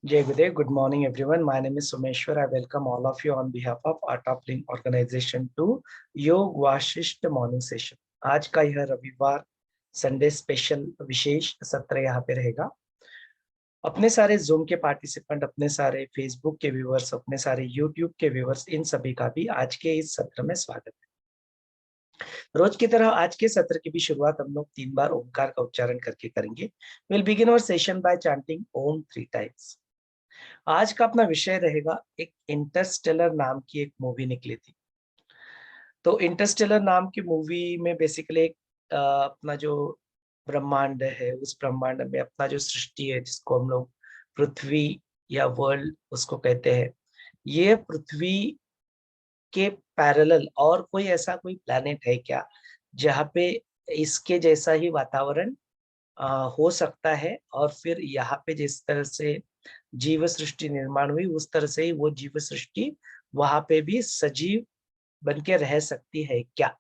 Jai Gurudev, good morning everyone. My name is Someshwar. I welcome all of you on behalf of Art of Link organization to योग Vasishtha morning session. आज का यह रविवार Sunday special विशेष सत्र यहाँ पे रहेगा। अपने सारे जूम के पार्टिसिपेंट, अपने सारे फेसबुक के व्यूअर्स, अपने सारे यूट्यूब के व्यूअर्स, इन सभी का भी आज के इस सत्र में स्वागत है। रोज की तरह आज के सत्र की भी शुरुआत हम लोग 3 बार ओमकार का उच्चारण करके करेंगे। Will begin our session by chanting Om 3 times. आज का अपना विषय रहेगा, एक इंटरस्टेलर नाम की एक मूवी निकली थी। तो इंटरस्टेलर नाम की मूवी में बेसिकली एक अपना जो ब्रह्मांड है, उस ब्रह्मांड में अपना जो सृष्टि है, जिसको हम लोग पृथ्वी या वर्ल्ड उसको कहते हैं, ये पृथ्वी के पैरेलल और कोई ऐसा कोई प्लैनेट है क्या जहाँ पे इसके जैसा ही वातावरण हो सकता है, और फिर यहाँ पे जिस तरह से जीव सृष्टि निर्माण हुई उस तरह से ही वो जीव सृष्टि वहां पे भी सजीव बन के रह सकती है क्या?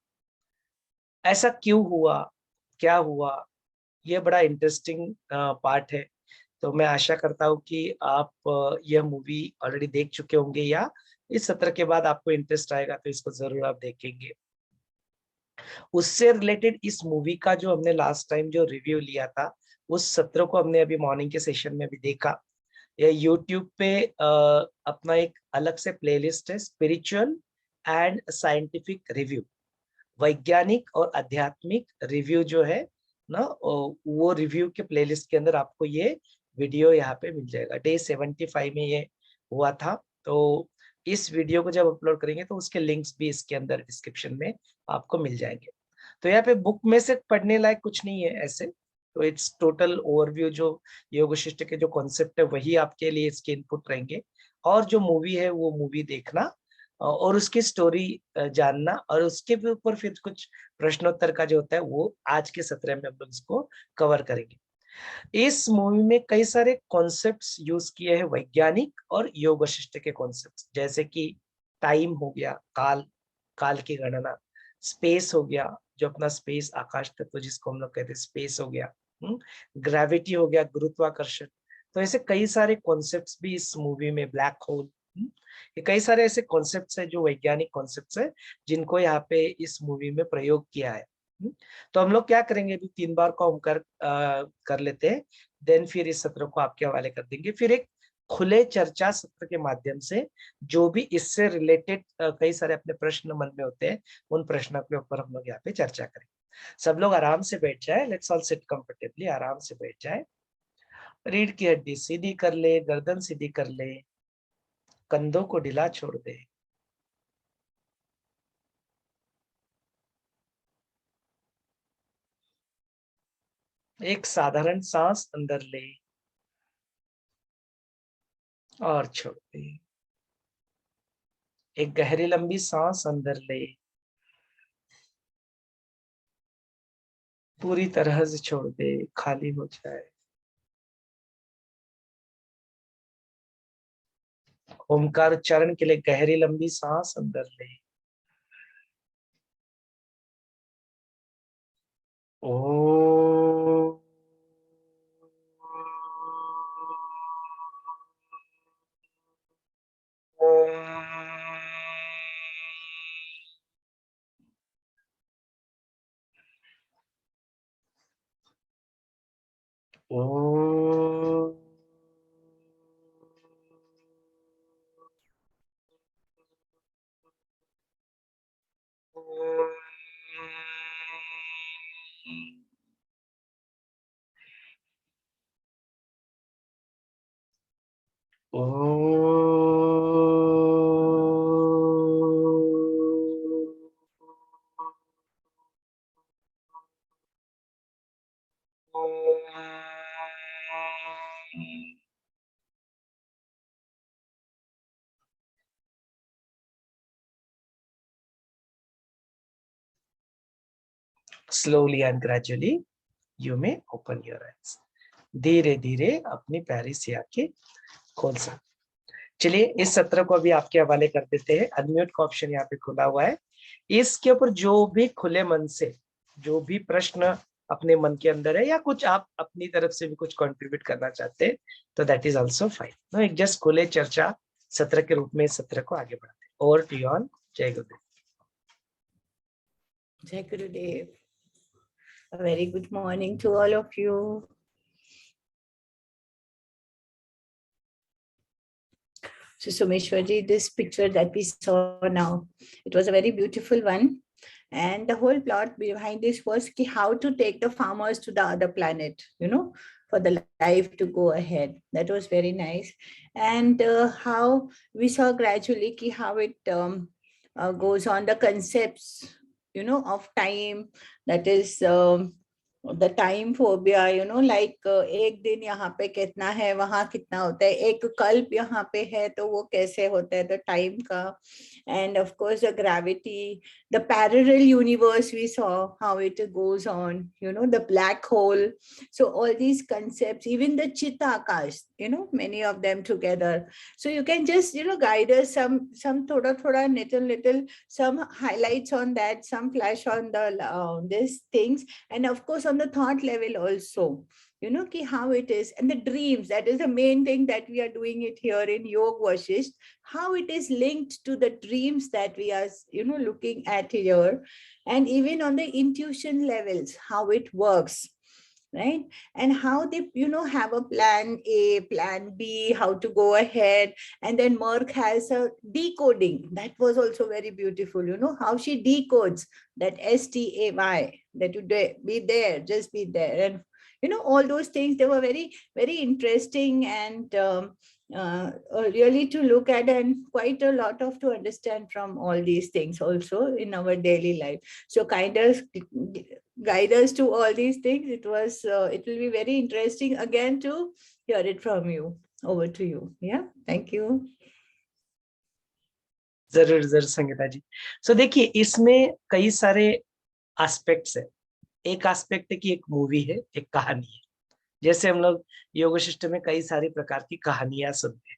ऐसा क्यों हुआ, क्या हुआ? ये बड़ा इंटरेस्टिंग पार्ट है। तो मैं आशा करता हूँ कि आप यह मूवी ऑलरेडी देख चुके होंगे, या इस सत्र के बाद आपको इंटरेस्ट आएगा तो इसको जरूर आप देखेंगे। उससे रिलेटेड इस मूवी का जो हमने लास्ट टाइम जो रिव्यू लिया था, उस सत्र को हमने अभी मॉर्निंग के सेशन में भी देखा। ये यूट्यूब पे अपना एक अलग से प्लेलिस्ट है, स्पिरिचुअल एंड साइंटिफिक रिव्यू, वैज्ञानिक और आध्यात्मिक रिव्यू जो है ना, वो रिव्यू के प्लेलिस्ट के अंदर आपको ये वीडियो यहाँ पे मिल जाएगा। डे 75 में ये हुआ था। तो इस वीडियो को जब अपलोड करेंगे तो उसके लिंक्स भी इसके अंदर डिस्क्रिप्शन में आपको मिल जाएंगे। तो यहाँ पे बुक में से पढ़ने लायक कुछ नहीं है ऐसे, तो इट्स टोटल ओवरव्यू। जो योग वशिष्ठ के जो कॉन्सेप्ट है वही आपके लिए इसके इनपुट रहेंगे, और जो मूवी है वो मूवी देखना और उसकी स्टोरी जानना, और उसके भी ऊपर फिर कुछ प्रश्नोत्तर का जो होता है वो आज के सत्र में हम लोग इसको कवर करेंगे। इस मूवी में कई सारे कॉन्सेप्ट्स यूज किए हैं, वैज्ञानिक और योग वशिष्ठ के कॉन्सेप्ट्स, जैसे कि टाइम हो गया, काल, काल की गणना, स्पेस हो गया, जो अपना स्पेस आकाश तत्व जिसको हम लोग कहते हैं स्पेस हो गया, ग्रेविटी हो गया, गुरुत्वाकर्षण। तो ऐसे कई सारे कॉन्सेप्ट्स भी इस मूवी में, ब्लैक होल, ये कई सारे ऐसे कॉन्सेप्ट्स है जो वैज्ञानिक कॉन्सेप्ट्स है जिनको यहाँ पे इस मूवी में प्रयोग किया है। तो हम लोग क्या करेंगे, अभी 3 बार का ओमकार कर लेते हैं, देन फिर इस सत्र को आपके हवाले कर देंगे। फिर एक खुले चर्चा सत्र के माध्यम से जो भी इससे रिलेटेड कई सारे अपने प्रश्न मन में होते हैं, उन प्रश्नों के ऊपर हम लोग यहाँ पे चर्चा करेंगे। सब लोग आराम से बैठ जाए, लेट्स ऑल सिट कंफर्टेबली, आराम से बैठ जाए। रीढ़ की हड्डी सीधी कर ले, गर्दन सीधी कर ले, कंधों को ढीला छोड़ दे। एक साधारण सांस अंदर ले और छोड़ दे। एक गहरी लंबी सांस अंदर ले, पूरी तरह से छोड़ दे, खाली हो जाए। ओमकार उच्चारण के लिए गहरी लंबी सांस अंदर ले। ओ slowly and gradually you may open your eyes। धीरे धीरे अपनी प्यारी सी आंखें खोल सकते। चलिए इस सत्र को अभी आपके हवाले कर देते हैं। अनम्यूट का ऑप्शन यहाँ पे खुला हुआ है। इसके ऊपर जो भी खुले मन से जो भी प्रश्न अपने मन के अंदर है, या कुछ आप अपनी तरफ से भी कुछ कंट्रीब्यूट करना चाहते हैं तो that is also fine. No, एक जस्ट खुले चर्चा सत्र के रूप में इस सत्र को आगे बढ़ाते हैं। Over to you all. जय गुरुदेव। Jai Gurudev. A very good morning to all of you. So Someshwarji, this picture that we saw now, it was a very beautiful one. And the whole plot behind this was how to take the farmers to the other planet, for the life to go ahead. That was very nice. And how we saw gradually how it goes on, the concepts, of time, that is the time phobia, like एक दिन यहाँ पे कितना है, वहाँ कितना होता है, एक कल्प यहाँ पे है तो वो कैसे होता है, the time का, and of course the gravity, the parallel universe, we saw how it goes on, the black hole. So all these concepts, even the Chitakash, many of them together. So you can just, guide us some thoda, little, some highlights on that, some flash on the these things, and of course on the thought level also, how it is, and the dreams, that is the main thing that we are doing it here in Yog Vashisht, how it is linked to the dreams that we are, looking at here, and even on the intuition levels, how it works, right? And how they, have a plan A, plan B, how to go ahead. And then Merck has a decoding. That was also very beautiful, how she decodes that STAY, that you be there, just be there. And, all those things, they were very, very interesting, and really to look at, and quite a lot of to understand from all these things also in our daily life. So kind of guide us to all these things. It will be very interesting again to hear it from you. Over to you. Yeah, thank you. जरूर जरूर संगीता जी। सो देखिए, इसमें कई सारे aspects है। एक aspect है कि एक मूवी है, एक कहानी है। जैसे हम लोग योग वशिष्ठ में कई सारी प्रकार की कहानियां सुनते हैं।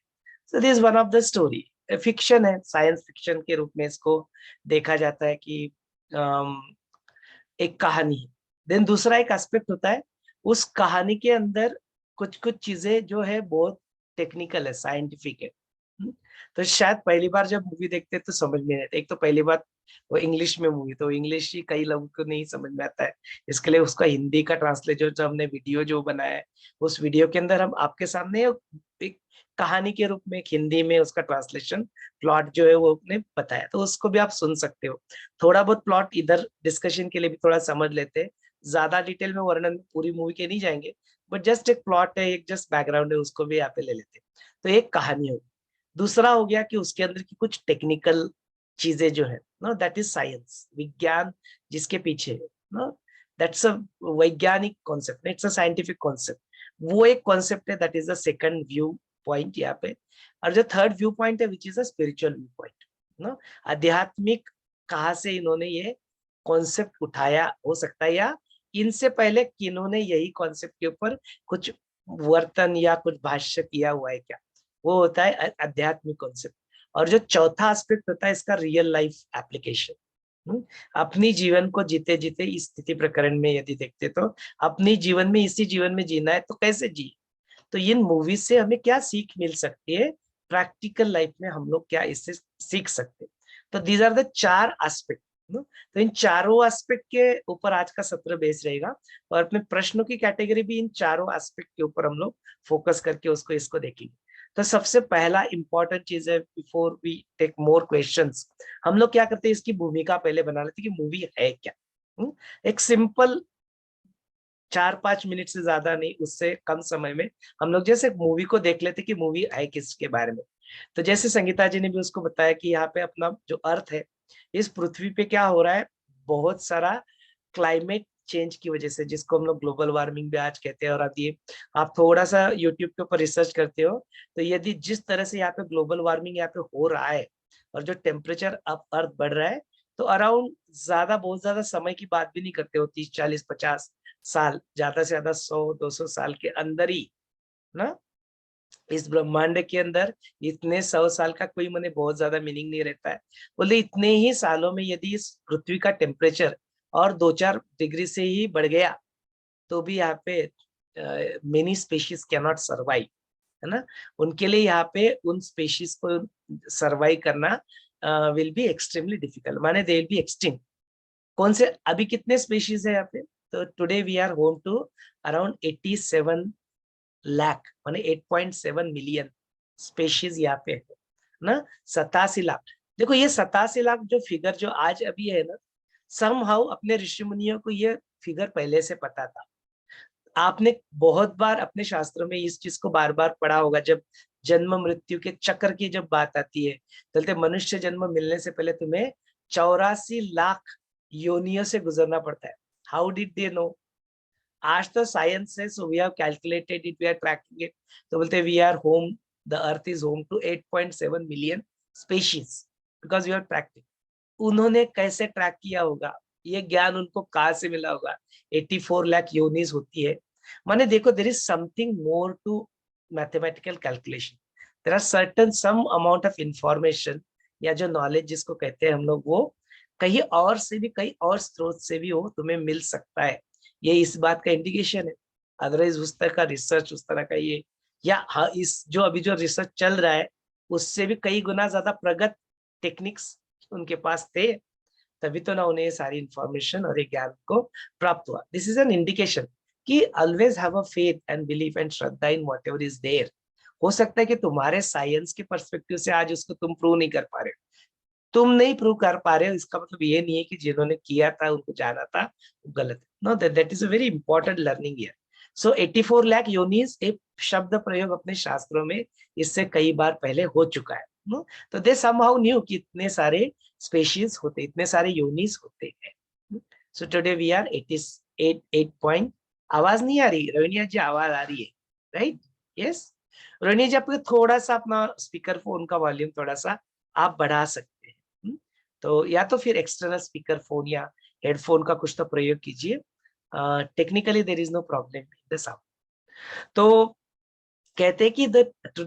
So this one of the story, fiction है, साइंस फिक्शन के रूप में इसको देखा जाता है कि एक कहानी है। देन दूसरा एक एस्पेक्ट होता है, उस कहानी के अंदर कुछ कुछ चीजें जो है बहुत टेक्निकल है, साइंटिफिक है। तो शायद पहली बार जब मूवी देखते हैं तो समझ में नहीं आता। एक तो पहली बात वो इंग्लिश में मूवी, तो इंग्लिश ही कई लोगों को नहीं समझ में आता है। इसके लिए उसका हिंदी का ट्रांसलेशन, जो हमने वीडियो जो बनाया है, उस वीडियो के अंदर हम आपके सामने एक कहानी के रूप में एक हिंदी में उसका ट्रांसलेशन प्लॉट जो है वो अपने बताया, तो उसको भी आप सुन सकते हो। थोड़ा बहुत प्लॉट इधर डिस्कशन के लिए भी थोड़ा समझ लेते हैं, ज्यादा डिटेल में वर्णन पूरी मूवी के नहीं जाएंगे, बट जस्ट एक प्लॉट है, एक जस्ट बैकग्राउंड है, उसको भी यहाँ पे ले लेते हैं। तो एक कहानी होगी। दूसरा हो गया कि उसके अंदर की कुछ टेक्निकल चीजें जो है, नो, दैट इज साइंस, विज्ञान जिसके पीछे है, नो, दैट्स अ वैज्ञानिक concept, it's a scientific concept. वो एक कॉन्सेप्ट है, that is the second view point यहाँ पे। और जो थर्ड व्यू पॉइंट है, which is a spiritual view point, no, आध्यात्मिक कहाँ से इन्होंने ये कॉन्सेप्ट उठाया हो सकता है, या इनसे पहले किन्होंने यही कॉन्सेप्ट के ऊपर कुछ वर्तन या कुछ भाष्य किया हुआ है क्या, वो होता है आध्यात्मिक कॉन्सेप्ट। और जो चौथा एस्पेक्ट होता है इसका, रियल लाइफ एप्लीकेशन। अपनी जीवन को जीते जीते इस स्थिति प्रकरण में यदि देखते तो अपनी जीवन में, इसी जीवन में जीना है तो कैसे जी। तो इन मूवीज से हमें क्या सीख मिल सकती है, प्रैक्टिकल लाइफ में हम लोग क्या इससे सीख सकते हैं। तो दीज आर द चार एस्पेक्ट। तो इन चारों एस्पेक्ट के ऊपर आज का सत्र बेस रहेगा, और अपने प्रश्नों की कैटेगरी भी इन चारों एस्पेक्ट के ऊपर हम लोग फोकस करके उसको इसको देखेंगे। तो सबसे पहला इंपॉर्टेंट चीज है, before we take more questions, हम लोग क्या करते हैं, इसकी भूमिका पहले बना लेते हैं कि मूवी है क्या। एक सिंपल 4-5 मिनट से ज्यादा नहीं, उससे कम समय में हम लोग जैसे मूवी को देख लेते कि मूवी है किसके बारे में। तो जैसे संगीता जी ने भी उसको बताया कि यहाँ पे अपना जो अर्थ है, इस पृथ्वी पे क्या हो रहा है, बहुत सारा क्लाइमेट चेंज की वजह से, जिसको हम लोग ग्लोबल वार्मिंग भी आज कहते हैं। और अब ये आप थोड़ा सा यूट्यूब के ऊपर रिसर्च करते हो तो यदि जिस तरह से यहाँ पे ग्लोबल वार्मिंग यहाँ पे हो रहा है, और जो टेम्परेचर अब अर्थ बढ़ रहा है, तो अराउंड बहुत ज्यादा समय की बात भी नहीं करते हो, 30-40-50 साल, ज्यादा से ज्यादा 100-200 साल के अंदर ही ना, इस ब्रह्मांड के अंदर इतने 100 साल का कोई मने बहुत ज्यादा मीनिंग नहीं रहता है। बोले इतने ही सालों में यदि इस पृथ्वी का टेम्परेचर और 2-4 डिग्री से ही बढ़ गया, तो भी यहाँ पे many species can not survive, है ना। उनके लिए यहाँ पे उन स्पेशीज को सर्वाइव करना विल बी एक्सट्रीमली डिफिकल्ट, माने दे विल बी एक्सटिंक्ट। कौन से अभी कितने स्पेशीज है यहाँ पे? तो today we are home to around 87 lakh, माने 8.7 मिलियन स्पेशीज यहाँ पे है ना। 87 लाख। देखो ये 87 लाख जो फिगर जो आज अभी है ना, समहाउ अपने ऋषि मुनियों को ये फिगर पहले से पता था। आपने बहुत बार अपने शास्त्रों में इस चीज को बार बार पढ़ा होगा, जब जन्म मृत्यु के चक्र की जब बात आती है, चलते मनुष्य जन्म मिलने से पहले तुम्हें 84 लाख योनियों से गुजरना पड़ता है। How did they know? आज तो साइंस है, so we have calculated it, we are tracking it. तो बोलते we are home, the earth is home to 8.7 million species because we are tracking. उन्होंने कैसे ट्रैक किया होगा? ये ज्ञान उनको कहाँ से मिला होगा? 84 लाख योनिस होती है, माने देखो there is something more to mathematical calculation. There are certain some amount of information या जो नॉलेज जिसको कहते हैं हम लोग, वो कहीं और से भी, कहीं और स्रोत से भी वो तुम्हें मिल सकता है। ये इस बात का इंडिकेशन है। अदरवाइज उस तरह का रिसर्च, उस तरह का ये, या हाँ, इस जो अभी जो रिसर्च चल रहा है उससे भी कई गुना ज्यादा प्रगत टेक्निक्स उनके पास थे, तभी तो ना उन्हें सारी इंफॉर्मेशन और ये ज्ञान को प्राप्त हुआ। दिस इज एन इंडिकेशन कि always have a faith and belief and श्रद्धा इन व्हाटएवर इज देयर। हो सकता है कि तुम्हारे साइंस के पर्सपेक्टिव से आज उसको तुम प्रूव नहीं कर पा रहे हो, तुम नहीं प्रूव कर पा रहे हो, इसका मतलब ये नहीं है कि जिन्होंने किया था उनको जाना था वो गलत है। No, that is a very important learning here. So 84 lakh योनिस एक शब्द प्रयोग अपने शास्त्रों में इससे कई बार पहले हो चुका है। तो दे समहाउ न्यू कि इतने सारे स्पेशीज होते, इतने सारे योनिस होते हैं। So today we are 88 point. आवाज नहीं आ रही रोहिणिया जी? आवाज आ रही है, राइट? यस रोहिणिया जी, आपको थोड़ा सा अपना स्पीकर फोन का वॉल्यूम थोड़ा सा आप बढ़ा सकते हैं। तो या तो फिर एक्सटर्नल स्पीकर फोन या हेडफोन का कुछ तो प्रयोग कीजिए। Technically there is no problem in the sound. तो कहते हैं कि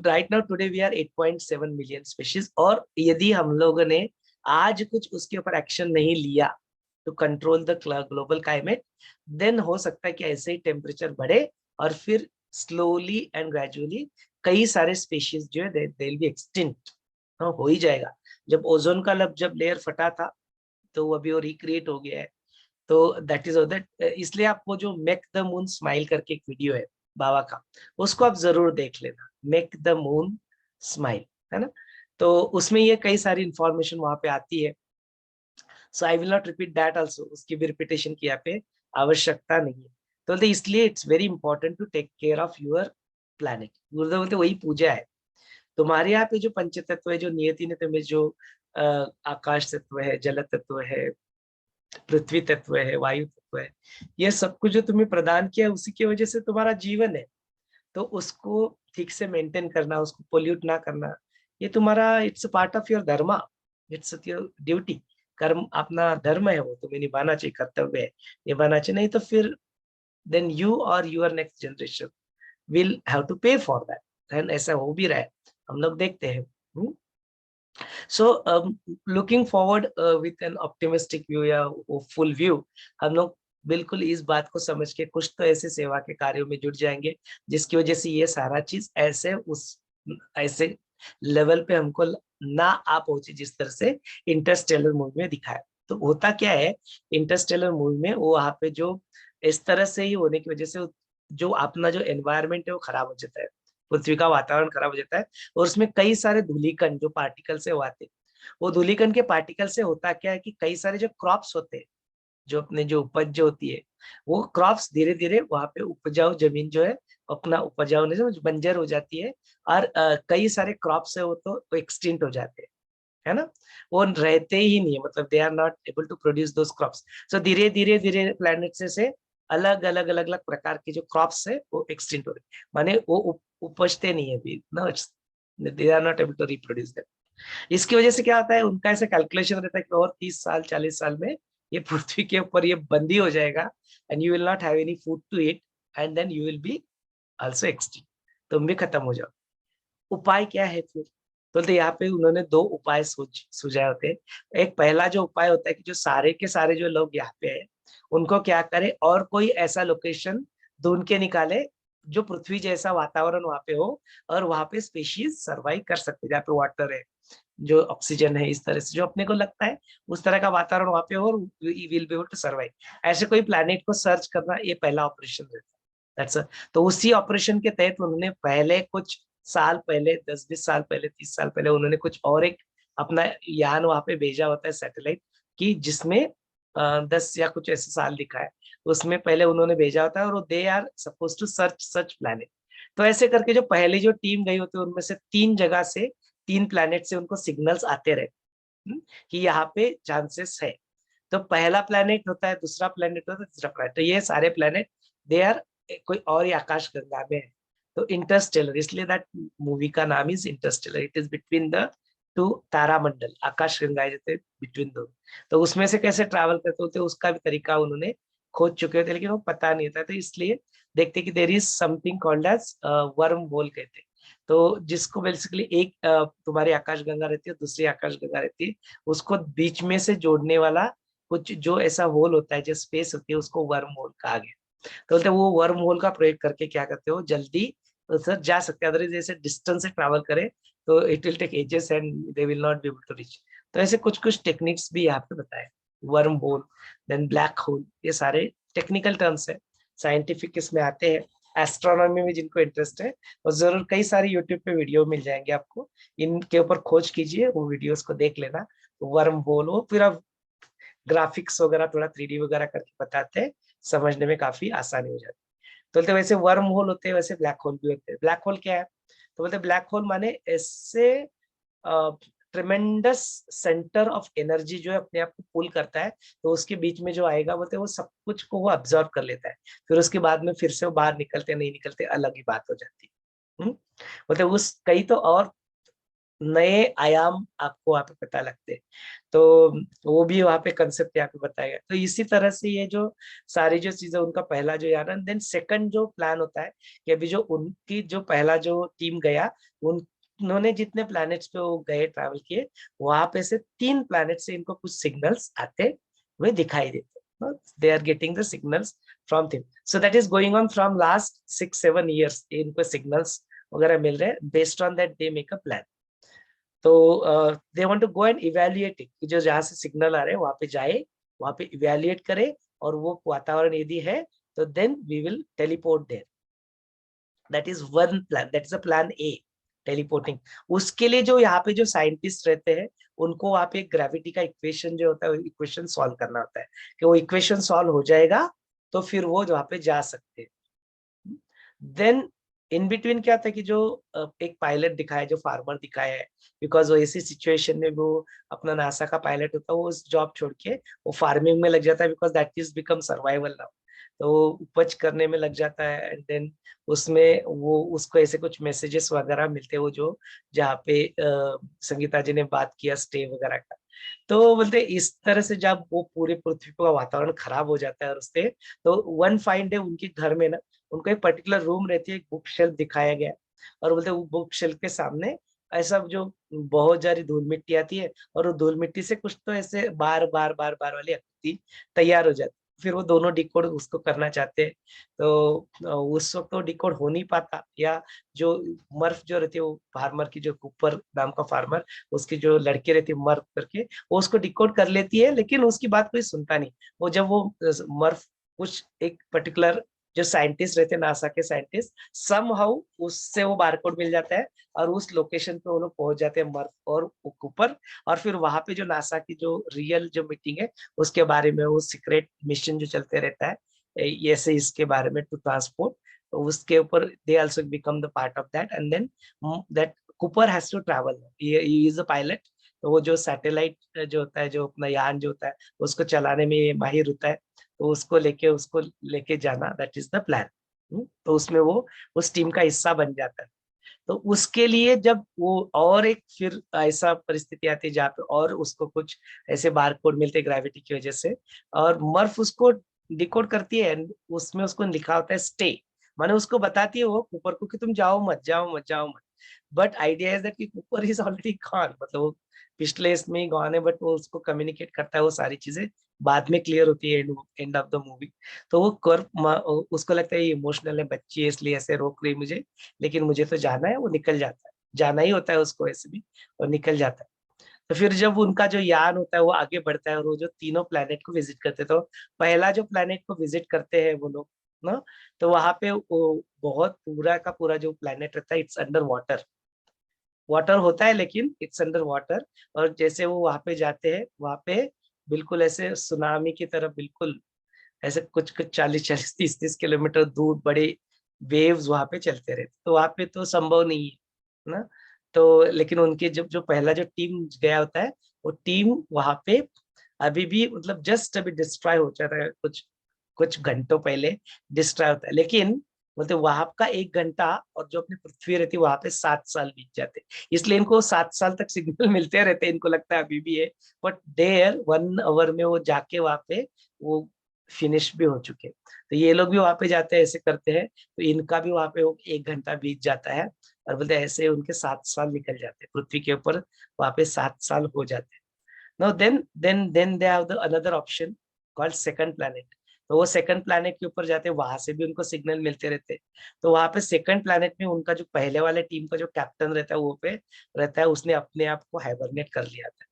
right now today we are 8.7 million species, और यदि हम लोगों ने आज कुछ उसके ऊपर एक्शन नहीं लिया to control the global climate, then हो सकता है कि ऐसे ही टेम्परेचर बढ़े और फिर स्लोली एंड ग्रेजुअली कई सारे स्पीशीज जो है दे विल बी एक्सटिंक्ट। हो ही जाएगा। जब ओजोन का जब लेयर फटा था तो वो अभी वो रिक्रिएट हो गया है। तो दैट इज दैट, इसलिए आप वो जो मेक द मून स्माइल करके एक वीडियो है बाबा का, उसको आप जरूर देख लेना, मेक द मून स्माइल, है ना। तो उसमें ये कई सारी इंफॉर्मेशन वहां पे आती है। So I will not repeat that also, उसकी भी रिपीटेशन की यहाँ पे आवश्यकता नहीं है। तो इसलिए it's very important to take care of your planet. Gurudev बोलते वही पूजा है। तुम्हारे यहाँ पे जो पंच तत्व है, जो नियति ने तुम्हें जो आकाश तत्व है, जल तत्व है, पृथ्वी तत्व है, वायु तत्व है, ये सब कुछ जो तुम्हें प्रदान किया उसी की वजह से तुम्हारा जीवन है। तो उसको ठीक से मेंटेन करना, उसको पोल्यूट ना करना, ये तुम्हारा it's part of your Dharma, it's your duty. कर्म अपना धर्म है, वो तुम्हें निभाना चाहिए, कर्तव्य है, निभाना चाहिए। नहीं तो फिर देन यू और your next generation will have to pay for that. And ऐसा हो भी रहा है, हम लोग देखते हैं। So looking forward with an optimistic view या hopeful view, हम लोग बिल्कुल इस बात को समझ के कुछ तो ऐसे सेवा के कार्यों में जुट जाएंगे जिसकी वजह से ये सारा चीज ऐसे लेवल पे हमको ना आ पहुंचे जिस तरह से इंटरस्टेलर मूवी में दिखाया। तो होता क्या है इंटरस्टेलर मूवी में, वो वहां पे जो इस तरह से ही होने की वजह से जो अपना जो एनवायरनमेंट है वो खराब हो जाता है, पृथ्वी का वातावरण खराब हो जाता है। और उसमें कई सारे धूलिकण जो पार्टिकल से आते हैं, वो धूलिकण के पार्टिकल से होता क्या है कि कई सारे जो क्रॉप्स होते हैं, जो अपने जो उपज जो होती है, वो क्रॉप्स धीरे धीरे वहां पे उपजाऊ जमीन जो है अपना उपजाऊ नहीं से बंजर हो जाती है। और कई सारे क्रॉप्स है वो तो एक्सटिंक्ट हो जाते हैं, है ना। वो रहते ही नहीं है, मतलब they are not able to produce those crops. So धीरे धीरे धीरे प्लैनेट से अलग अलग अलग अलग प्रकार के जो क्रॉप्स है वो एक्सटिंक्ट हो रहे हैं, माने वो उपजते नहीं है अभी, no, they are not able to reproduce that. इसकी वजह से क्या होता है, उनका ऐसा कैलकुलेशन रहता है कि और 30 साल 40 साल में ये पृथ्वी के ऊपर ये बंदी हो जाएगा, and you will not have any food to eat, and then you will be also extinct, तुम भी खत्म हो जाओ। उपाय क्या है फिर? बोलते यहाँ पे उन्होंने दो उपाय सुझाए होते हैं। एक पहला जो उपाय होता है कि जो सारे के सारे जो लोग यहाँ पे हैं उनको क्या करे, और कोई ऐसा लोकेशन ढूंढ के निकाले जो पृथ्वी जैसा वातावरण वहां पे हो और वहां पे स्पीशीज सर्वाइव कर सकते हैं, जहाँ पे वाटर है, जो ऑक्सीजन है, इस तरह से जो अपने को लगता है उस तरह का वातावरण वहां पे हो, will be able to survive. ऐसे कोई प्लैनेट को सर्च करना ये पहला ऑपरेशन रहता है। तो उसी ऑपरेशन के तहत उन्होंने पहले कुछ साल पहले, 10-20 साल पहले, 30 साल पहले, उन्होंने कुछ और एक अपना यान वहां पे भेजा होता है, सैटेलाइट, कि जिसमें 10 या कुछ ऐसे साल दिखा है, उसमें पहले उन्होंने भेजा होता है, और they are suppose to search such planet. तो ऐसे करके जो पहली जो टीम गई होती है उनमें से 3 जगह से, 3 प्लैनेट से उनको सिग्नल्स आते रहे कि यहाँ पे चांसेस है। तो पहला प्लैनेट होता है, दूसरा प्लैनेट होता है, तीसरा प्लैनेट, तो ये सारे प्लैनेट दे आर कोई और ही आकाश गंगा में है। तो इंटरस्टेलर, इसलिए दैट मूवी का नाम is Interstellar, it is between the two तारामंडल, आकाश गंगाएं जो थे बिटवीन दो। तो उसमें से कैसे ट्रैवल करते होते उसका भी तरीका उन्होंने खोज चुके थे, लेकिन वो पता नहीं था। तो इसलिए देखते कि there is something called as wormhole कहते हैं। तो जिसको बेसिकली एक तुम्हारी आकाश गंगा रहती है, दूसरी आकाश गंगा रहती है, उसको बीच में से जोड़ने वाला कुछ जो ऐसा होल होता है, जो स्पेस होती है, उसको वर्म होल कहा गया। तो बोलते हैं वो वर्म होल का प्रयोग करके क्या करते हो, जल्दी सर जा सकते हैं। अदरवाइज जैसे डिस्टेंस से ट्रैवल करे तो it will take ages and they will not be able to reach. तो ऐसे कुछ कुछ टेक्निक्स भी यहाँ पे बताए। Wormhole, then black hole, ये सारे टेक्निकल टर्म्स है, साइंटिफिक इसमें आते हैं। एस्ट्रोनॉमी में जिनको इंटरेस्ट है, और जरूर कई सारी यूट्यूब पे वीडियो मिल जाएंगे आपको, इनके ऊपर खोज कीजिए, वो वीडियोस को देख लेना। वर्म होल, वो फिर अब ग्राफिक्स वगैरह थोड़ा 3D वगैरह करके बताते हैं, समझने में काफी आसानी हो जाती है। तो बोलते वैसे वर्म होल होते हैं, वैसे ब्लैक होल भी होते हैं। ब्लैक होल क्या है, तो बोलते ब्लैक होल माने ऐसे ट्रेमेंडस सेंटर ऑफ एनर्जी जो है अपने आप को पुल करता है, तो उसके बीच में जो आएगा बोलते वो सब कुछ को वो अब्जॉर्व कर लेता है, फिर उसके बाद में फिर से वो बाहर निकलते नहीं निकलते अलग ही बात हो जाती है। बोलते उस कई तो और नए आयाम आपको वहां पे पता लगते हैं। तो वो भी वहां पे कंसेप्ट यहाँ पे बताया गया। तो इसी तरह से ये जो सारी जो चीजें, उनका पहला जो यार, देन सेकंड जो प्लान होता है कि अभी जो उनकी जो पहला जो टीम गया, उन्होंने जितने प्लैनेट्स पे वो गए, ट्रैवल किए, वहां पे से 3 प्लैनेट से इनको कुछ सिग्नल्स आते हुए दिखाई देते। They are getting the signals from them, so that is going on from last 6-7 years, इनको सिग्नल्स वगैरह मिल रहे हैं। Based on that they make a plan. तो they want to go and evaluate it, जो जहाँ से सिग्नल आ रहे हैं वहां पे जाए, वहां पे इवेल्युएट करे, और वो वातावरण यदि है तो then we will teleport there. That is one plan, that is a plan A, teleporting. उसके लिए जो यहाँ पे जो साइंटिस्ट रहते हैं, उनको वहां पे ग्रेविटी का इक्वेशन जो होता है, इक्वेशन सॉल्व करना होता है, कि वो इक्वेशन सॉल्व हो जाएगा तो फिर वो वहां पे जा सकते हैं। देन इन बिटवीन क्या था कि जो एक पायलट दिखाया, जो फार्मर दिखाया है, बिकॉज वो ऐसी सिचुएशन में वो अपना नासा का पायलट होता है, वो उस जॉब छोड़ के वो फार्मिंग में लग जाता है, because that is become survival now. तो वो उपज करने में लग जाता है, एंड देन उसमें वो उसको ऐसे कुछ मैसेजेस वगैरह मिलते हैं, वो जो जहाँ पे संगीता जी ने बात किया स्टे वगैरह का। तो बोलते इस तरह से जब वो पूरे पृथ्वी का वातावरण खराब हो जाता है, और उससे तो वन फाइन डे उनके घर में ना, उनको एक पर्टिकुलर रूम रहती है, एक बुक शेल्फ दिखाया गया, और बोलते वो बुक शेल्फ के सामने ऐसा जो बहुत सारी धूल मिट्टी आती है, और वो धूल मिट्टी से कुछ तो ऐसे बार बार बार बार वाली आकृति तैयार हो जाती है। फिर वो दोनों डिकोड उसको करना चाहते हैं, तो उस वक्त तो डिकोड हो नहीं पाता, या जो मर्फ जो रहती है, वो फार्मर की, जो कुपर नाम का फार्मर, उसकी जो लड़की रहती है मर्फ करके, वो उसको डिकोड कर लेती है, लेकिन उसकी बात कोई सुनता नहीं। वो जब वो मर्फ कुछ एक पर्टिकुलर जो साइंटिस्ट रहते हैं, नासा के साइंटिस्ट, समहाउ उससे वो बारकोड मिल जाता है, और उस लोकेशन पे वो लोग पहुंच जाते हैं, मर्फ और ऊपर। और फिर वहां पे जो नासा की जो रियल जो मीटिंग है, उसके बारे में, वो सीक्रेट मिशन जो चलते रहता है, ऐसे इसके बारे में, टू ट्रांसपोर्ट, तो उसके ऊपर they also become the part of that, and then that Cooper has to travel, he is a pilot. तो वो जो सैटेलाइट जो होता है, जो अपना यान जो होता है, उसको चलाने में माहिर होता है, तो उसको लेके जाना, दैट इज द प्लान। तो उसमें वो उस टीम का हिस्सा बन जाता है। तो उसके लिए जब वो और एक फिर ऐसा परिस्थिति आती है जहाँ पे और उसको कुछ ऐसे बारकोड मिलते हैं ग्रेविटी की वजह से, और मर्फ उसको डिकोड करती है, उसमें उसको लिखा होता है स्टे, माने उसको बताती है वो ऊपर को कि तुम जाओ मत, जाओ मत, जाओ मत। बट आइडिया इज दैट कि कूपर इज ऑलरेडी गॉन, मतलब वो पिछले इसमें ही गॉन है, बट वो उसको कम्युनिकेट करता है, वो सारी चीजें बाद में क्लियर होती है एंड ऑफ द मूवी। तो वो उसको लगता है ये इमोशनल है, बच्ची है इसलिए ऐसे रोक रही मुझे, लेकिन मुझे तो जाना है, वो निकल जाता है, जाना ही होता है उसको ऐसे भी, और निकल जाता है। तो फिर जब उनका जो यान होता है वो आगे बढ़ता है, और वो जो तीनों प्लेनेट को विजिट करते हैं, तो पहला जो प्लेनेट को विजिट करते हैं वो लोग ना, तो वहां पे वो बहुत पूरा का पूरा जो प्लेनेट रहता है इट्स अंडर वाटर, वाटर होता है लेकिन इट्स अंडर वाटर। और जैसे वो वहां पे जाते हैं, वहां पे बिल्कुल ऐसे सुनामी की तरफ, बिल्कुल ऐसे कुछ कुछ 40-40 30-30 किलोमीटर दूर बड़े वेव्स वहां पे चलते रहते, तो वहां पे तो संभव नहीं है ना। तो लेकिन उनके जब जो पहला जो टीम गया होता है, वो टीम वहां पे अभी भी मतलब जस्ट अभी डिस्ट्रॉय हो जाता है, कुछ कुछ घंटों पहले डिस्ट्रॉय होता है, लेकिन बोलते वहां का 1 घंटा और जो अपनी पृथ्वी रहती है वहां पे 7 साल बीत जाते हैं, इसलिए इनको 7 साल तक सिग्नल मिलते रहते हैं, इनको लगता है अभी भी है, बट देयर 1 आवर में वो जाके वहां पे वो फिनिश भी हो चुके हैं। तो ये लोग भी वहां पे जाते हैं, ऐसे करते हैं, तो इनका भी वहां पे वो 1 घंटा बीत जाता है, और बोलते हैं ऐसे उनके 7 साल निकल जाते हैं पृथ्वी के ऊपर, वहां पे 7 साल हो जाते हैं। No then they have the another option called second planet. तो वो सेकंड प्लैनेट के ऊपर जाते हैं, वहां से भी उनको सिग्नल मिलते रहते हैं। तो वहां पे सेकंड प्लैनेट में उनका जो पहले वाले टीम का जो कैप्टन रहता है वो पे रहता है, उसने अपने आप को हाइबरनेट कर लिया था।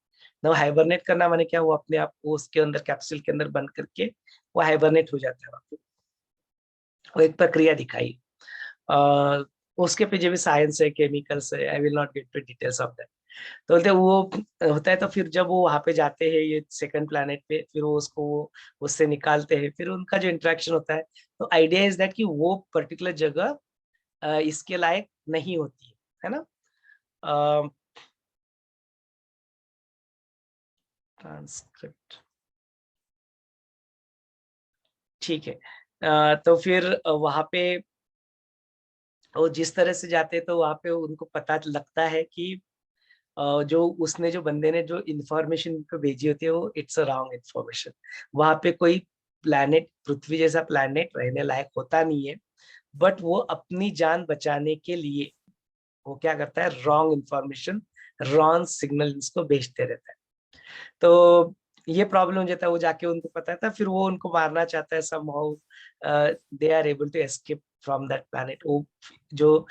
ना हाइबरनेट करना माने क्या, वो अपने आप को उसके अंदर कैप्सूल के अंदर बंद करके वो हाइबरनेट हो जाता है वहाँ पे। वो एक प्रक्रिया दिखाई। अह उसके पीछे भी साइंस है, केमिकल्स है, I will not get to details of that. तो बोलते हैं वो होता है, तो फिर जब वो वहां पे जाते हैं ये सेकंड प्लैनेट पे, फिर वो उसको वो उससे निकालते हैं, फिर उनका जो इंटरेक्शन होता है, तो आइडिया इज दैट कि वो पर्टिकुलर जगह इसके लायक नहीं होती है ना। ट्रांसक्रिप्ट ठीक है। तो फिर वहां पे वो जिस तरह से जाते हैं, तो वहां पे उनको पता लगता है कि जो उसने जो बंदे ने जो इंफॉर्मेशन को भेजी होती है वो इट्स अ रॉन्ग इंफॉर्मेशन। वहां पे कोई प्लैनेट, पृथ्वी जैसा प्लैनेट रहने लायक होता नहीं है, बट वो अपनी जान बचाने के लिए वो क्या करता है, रॉन्ग इंफॉर्मेशन, रॉन्ग सिग्नल्स को भेजते रहता है। तो ये प्रॉब्लम हो जाता है, वो जाके उनको पता था, फिर वो उनको मारना चाहता है, somehow they are able to escape from that planet. वो जो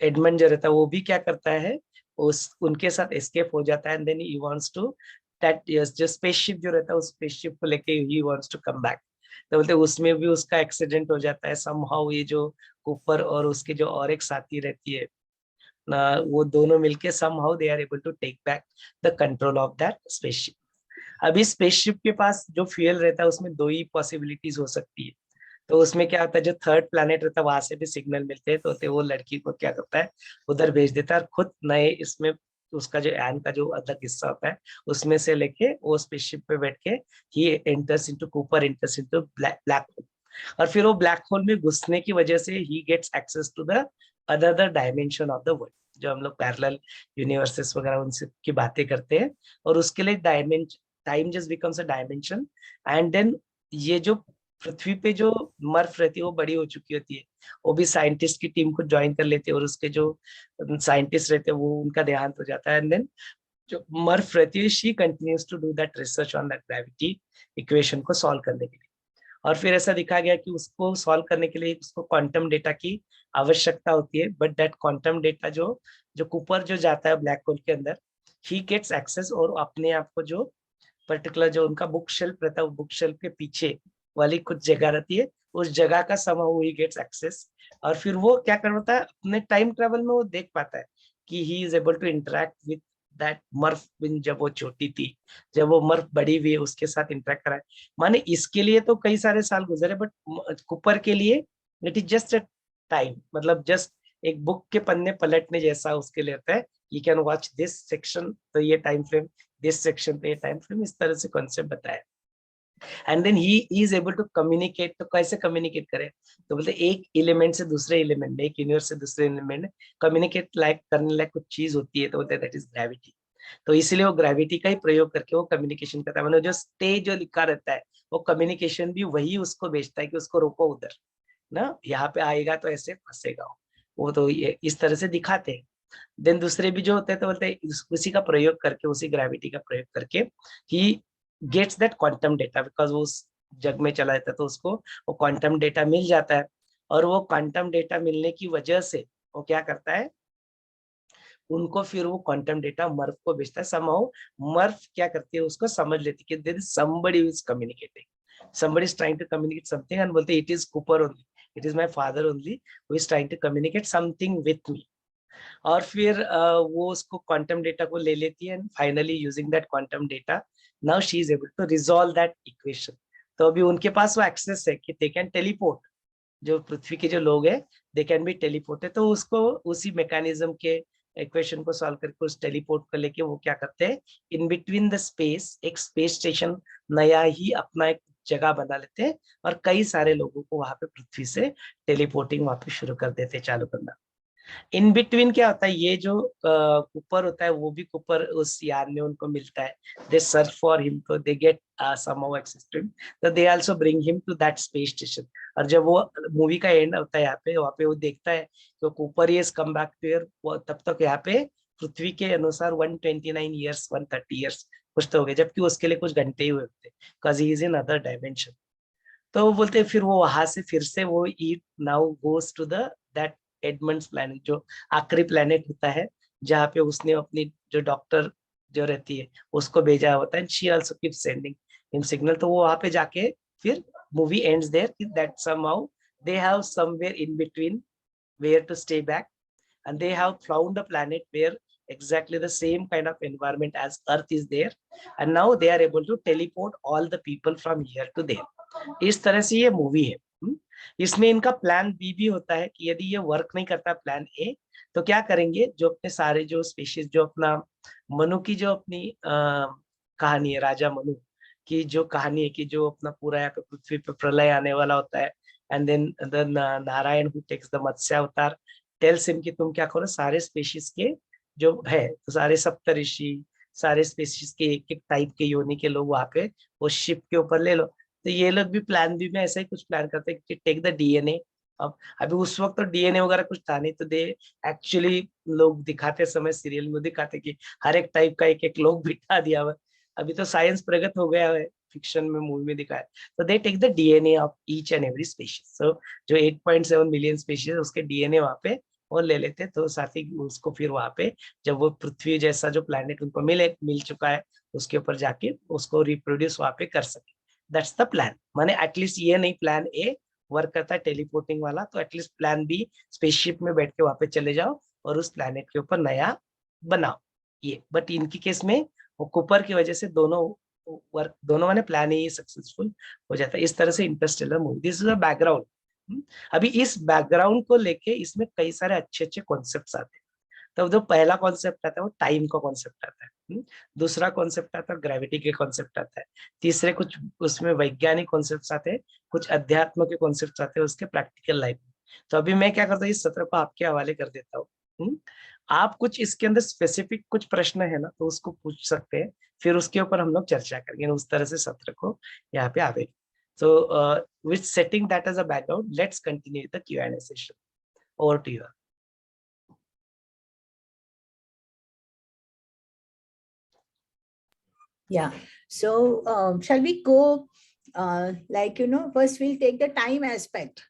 एडमंड जो रहता है वो भी क्या करता है, उस उनके साथ एस्केप हो जाता है, and then he wants to that, जो स्पेसशिप जो रहता है उस स्पेसशिप को लेके he wants to come back. तो बोलते हैं उसमें भी उसका एक्सीडेंट हो जाता है समहाउ, ये जो कूपर और उसके जो और एक साथी रहती है ना, वो दोनों मिलके somehow they are able to take back the control of that spaceship. अभी स्पेसशिप के पास जो फ्यूल रहता है उसमें दो ही पॉसिबिलिटीज हो सकती है। तो उसमें क्या होता है, जो थर्ड प्लैनेट रहता है वहां से भी सिग्नल मिलते हैं, तो वो लड़की को क्या करता है, उधर भेज देता है, और खुद नए इसमें उसका जो एन का जो अलग हिस्सा होता है उसमें से लेके वो स्पेसशिप पे बैठ के he enters into Cooper enters into black hole. और फिर वो ब्लैक होल में घुसने की वजह से he gets access to the other dimension of the world, जो हम लोग पैरेलल यूनिवर्सेस वगैरह उनसे की बातें करते हैं। और उसके लिए dimension, time just becomes a dimension. And then ये जो पृथ्वी पे जो मर्फ रहती है वो बड़ी हो चुकी होती है, वो भी साइंटिस्ट की टीम को ज्वाइन कर लेते हैं, और उसके जो साइंटिस्ट रहते हैं वो उनका देहांत हो जाता है, एंड देन जो मर्फ रहती है she continues to do that research on that gravity equation को सॉल्व करने के लिए। और फिर ऐसा दिखा गया कि उसको सॉल्व करने के लिए उसको क्वांटम डेटा की आवश्यकता होती है, बट दैट क्वांटम डेटा जो जो कूपर जो जाता है ब्लैक होल के अंदर, ही गेट्स एक्सेस, और अपने आप को जो पर्टिकुलर जो उनका बुक शेल्फ रहता है, बुक शेल्फ के पीछे वाली कुछ जगह रहती है, उस जगह का समहाउ ही गेट्स एक्सेस। और फिर वो क्या करता है, अपने टाइम ट्रेवल में वो देख पाता है कि he is able to interact with that Murph when, जब वो छोटी थी, जब वो मर्फ बड़ी हुई है उसके साथ इंटरेक्ट करा है। माने इसके लिए तो कई सारे साल गुजरे, बट कुपर के लिए it is just a time, मतलब जस्ट एक बुक के पन्ने पलटने जैसा उसके लिए होता है। You can watch this section, तो ये टाइम फ्रेम, दिस सेक्शन पे टाइम फ्रेम, इस तरह से कॉन्सेप्ट बताया। And then he is able to communicate. तो कैसे कम्युनिकेट करे, तो बोलते एक एलिमेंट से दूसरे एलिमेंट में, एक यूनिवर्स से दूसरे एलिमेंट में कम्युनिकेट लाइक करने लायक कुछ चीज होती है, तो बोलते दैट इज ग्रेविटी। तो इसलिए वो ग्रेविटी का ही प्रयोग करके वो कम्युनिकेशन करता है, मतलब जो स्टे जो लिखा रहता है वो कम्युनिकेशन भी वही उसको भेजता है कि उसको रोको उधर ना, यहाँ पे आएगा तो ऐसे फंसेगा वो तो ये इस तरह से दिखाते हैं। देन दूसरे भी जो होते हैं तो बोलते हैं उसी का प्रयोग करके, उसी ग्रेविटी का प्रयोग करके he gets that quantum data, because वो उस जग में चला जाता है तो उसको वो क्वांटम डेटा मिल जाता है। और वो क्वांटम डेटा मिलने की वजह से वो क्या करता है, उनको फिर वो क्वांटम डेटा मर्फ को भेजता है। समहाउ मर्फ क्या करती है, उसको समझ लेती है कि there is somebody who is communicating, somebody is trying to communicate something, and बोलते it is Cooper only, it is my father only who is trying to communicate something with me। और फिर वो उसको क्वांटम डेटा को ले लेती है, and finally using that quantum data now she is able to resolve that equation. तो अभी उनके पास वो एक्सेस है कि दे कैन टेलीपोर्ट, जो पृथ्वी के जो लोग हैं दे कैन बी टेलीपोर्टेड। तो उसको उसी मैकेनिज्म के इक्वेशन को सॉल्व करके उस टेलीपोर्ट को लेके वो क्या करते हैं, इन बिटवीन द स्पेस एक स्पेस स्टेशन नया ही अपना एक जगह बना लेते हैं, और कई सारे लोगों को वहां पे पृथ्वी से टेलीपोर्टिंग वहां पे शुरू कर देते हैं, चालू करना। इन बिटवीन क्या होता है, ये जो कुपर होता है वो भी कुपर उस यान में उनको मिलता है, दे सर्च फॉर हिम, तो they get somehow access to him, तो they also bring him to that space station. और जब वो मूवी का एंड होता है यहाँ पे, वहाँ पे वो देखता है कि Cooper he come back to air, तब तक यहाँ पे पृथ्वी के अनुसार 129 ईयर्स 130 ईयर्स कुछ तो हो गए, जबकि उसके लिए कुछ घंटे ही हुए होते, because he is in other dimension. तो वो बोलते हैं फिर वो वहां से फिर से वो it now goes to the that Edmund's planet, जो आखिरी प्लैनेट होता है जहाँ पे उसने अपनी जो डॉक्टर जो रहती है उसको भेजा होता है, she also keep sending him signal. तो वो वहां पे जाके फिर movie ends there that somehow they have somewhere in between where to stay back, and they have found a planet where exactly the same kind of environment as Earth is there, and now they are able to teleport all the people from here to there। इस तरह से ये movie है। इसमें इनका plan B भी होता है कि यदि ये वर्क नहीं करता प्लान ए, तो क्या करेंगे, जो अपने सारे जो स्पीशीज, जो अपना मनु की जो अपनी कहानी है, राजा मनु की जो कहानी है कि जो अपना पूरा यहाँ पे पृथ्वी पे प्रलय आने वाला होता है, and then the Narayan who takes the Matsya Avatar tells him कि तुम क्या करो, सारे स्पीशीज के जो है, तो सारे सप्तऋषि, सारे स्पीशीज के एक एक टाइप के योनि के लोग वहां पे वो शिप के ऊपर ले लो। तो ये लोग भी प्लान बी में ऐसा ही कुछ प्लान करते हैं कि टेक द डीएनए। अब अभी उस वक्त तो डीएनए वगैरह कुछ था नहीं, तो दे एक्चुअली लोग दिखाते समय सीरियल में दिखाते कि हर एक टाइप का एक एक लोग बिठा दिया हुआ। अभी तो साइंस प्रगत हो गया है, फिक्शन में मूवी में दिखाया। तो they take the DNA of each and every species. So जो 8.7 मिलियन स्पीशीज उसके डीएनए वहां पे वो ले लेते, तो साथ ही उसको फिर वहां पे जब वो पृथ्वी जैसा जो प्लेनेट उनको मिल चुका है, उसके ऊपर जाके उसको रिप्रोड्यूस वहां पे कर सके। That's the plan. माने एटलीस्ट ये नहीं प्लान ए वर्क करता है टेलीपोर्टिंग वाला, तो एटलीस्ट प्लान बी स्पेसशिप में बैठ के वहां पे चले जाओ और उस प्लेनेट के ऊपर नया बनाओ। ये बट इनकी केस में वो कुपर की वजह से दोनों वर्क, दोनों माने प्लान ही सक्सेसफुल हो जाता है। इस तरह से Interstellar movie, this is a background. अभी इस बैकग्राउंड को लेके इसमें कई सारे अच्छे अच्छे कॉन्सेप्ट आते हैं। तो जो पहला कॉन्सेप्ट आता है वो टाइम का कॉन्सेप्ट आता है, दूसरा कॉन्सेप्ट आता है ग्रेविटी के कॉन्सेप्ट आता है, तीसरे कुछ उसमें वैज्ञानिक कॉन्सेप्ट आते हैं, कुछ अध्यात्म के कॉन्सेप्ट आते हैं उसके प्रैक्टिकल लाइफ में। तो अभी मैं क्या करता हूँ, इस सत्र को आपके हवाले कर देता हूँ। आप कुछ इसके अंदर स्पेसिफिक कुछ प्रश्न है ना, तो उसको पूछ सकते हैं, फिर उसके ऊपर हम लोग चर्चा करेंगे। उस तरह से सत्र को यहाँ पे आवे। So, with setting that as a background, let's continue the Q&A session. Over to you. Yeah. So shall we go like, first we'll take the time aspect